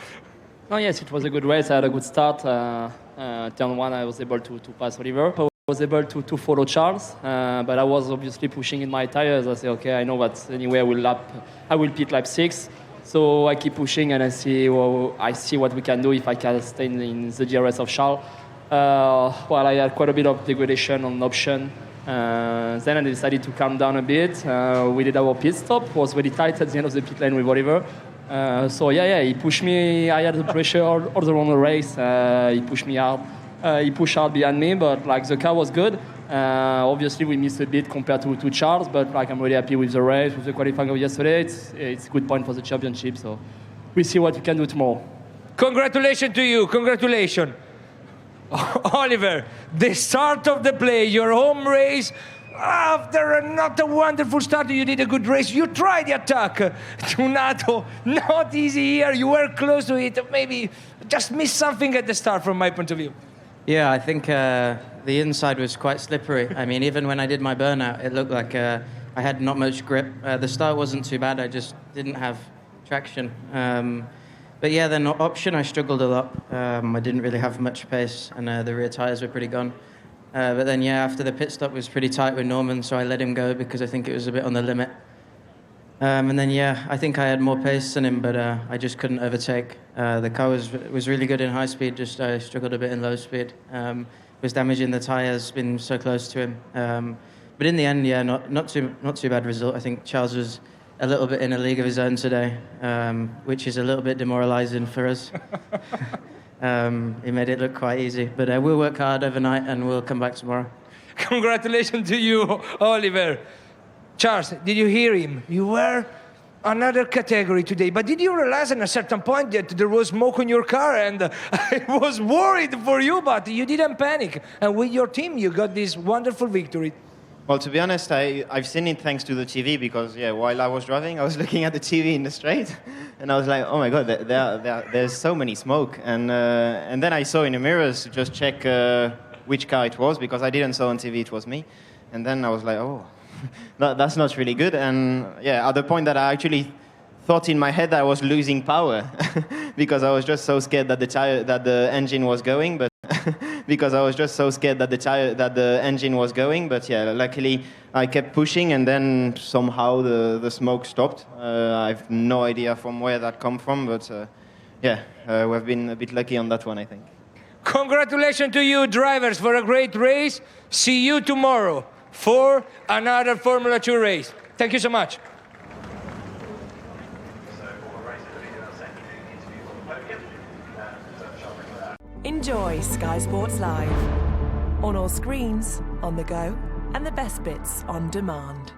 Oh, yes, it was a good race. I had a good start. Turn 1, I was able to pass Oliver. I was able to follow Charles, but I was obviously pushing in my tires. I said, okay, I know that anyway I will pit lap 6. So I keep pushing and I see what we can do if I can stay in the DRS of Charles. Well, I had quite a bit of degradation on option. Then I decided to calm down a bit. We did our pit stop. It was really tight at the end of the pit lane with Oliver. So yeah, he pushed me. I had the pressure all around the race. He pushed me hard. He pushed hard behind me, but like the car was good. Obviously, we missed a bit compared to Charles, but like I'm really happy with the race, with the qualifying of yesterday. It's a good point for the championship. So we'll see what we can do tomorrow. Congratulations to you. Congratulations. Oliver, the start of the play, your home race, after not a wonderful start, you did a good race. You tried the attack to Nato. Not easy here. You were close to it. Maybe just missed something at the start from my point of view. Yeah, I think the inside was quite slippery. I mean, even when I did my burnout, it looked like I had not much grip. The start wasn't too bad. I just didn't have traction. But yeah, then option, I struggled a lot. I didn't really have much pace, and the rear tyres were pretty gone. But then, yeah, after the pit stop, it was pretty tight with Norman, so I let him go because I think it was a bit on the limit. And then, yeah, I think I had more pace than him, but I just couldn't overtake. The car was really good in high speed, just I struggled a bit in low speed. Was damaging the tyres, been so close to him. But in the end, yeah, not too bad result. I think Charles was a little bit in a league of his own today, which is a little bit demoralising for us. He made it look quite easy. But we'll work hard overnight and we'll come back tomorrow. Congratulations to you, Oliver. Charles, did you hear him? You were another category today. But did you realize at a certain point that there was smoke on your car? And I was worried for you, but you didn't panic. And with your team, you got this wonderful victory. Well, to be honest, I've seen it thanks to the TV because, yeah, while I was driving, I was looking at the TV in the straight, and I was like, oh my God, there's so many smoke. And then I saw in the mirrors to just check which car it was because I didn't saw on TV it was me. And then I was like, oh, that's not really good. And yeah, at the point that I actually thought in my head that I was losing power because I was just so scared that the engine was going, but because I was just so scared that the engine was going. But yeah, luckily I kept pushing, and then somehow the smoke stopped. I have no idea from where that come from, but yeah, we've been a bit lucky on that one, I think. Congratulations to you, drivers, for a great race. See you tomorrow for another Formula 2 race. Thank you so much. Enjoy Sky Sports Live on all screens, on the go, and the best bits on demand.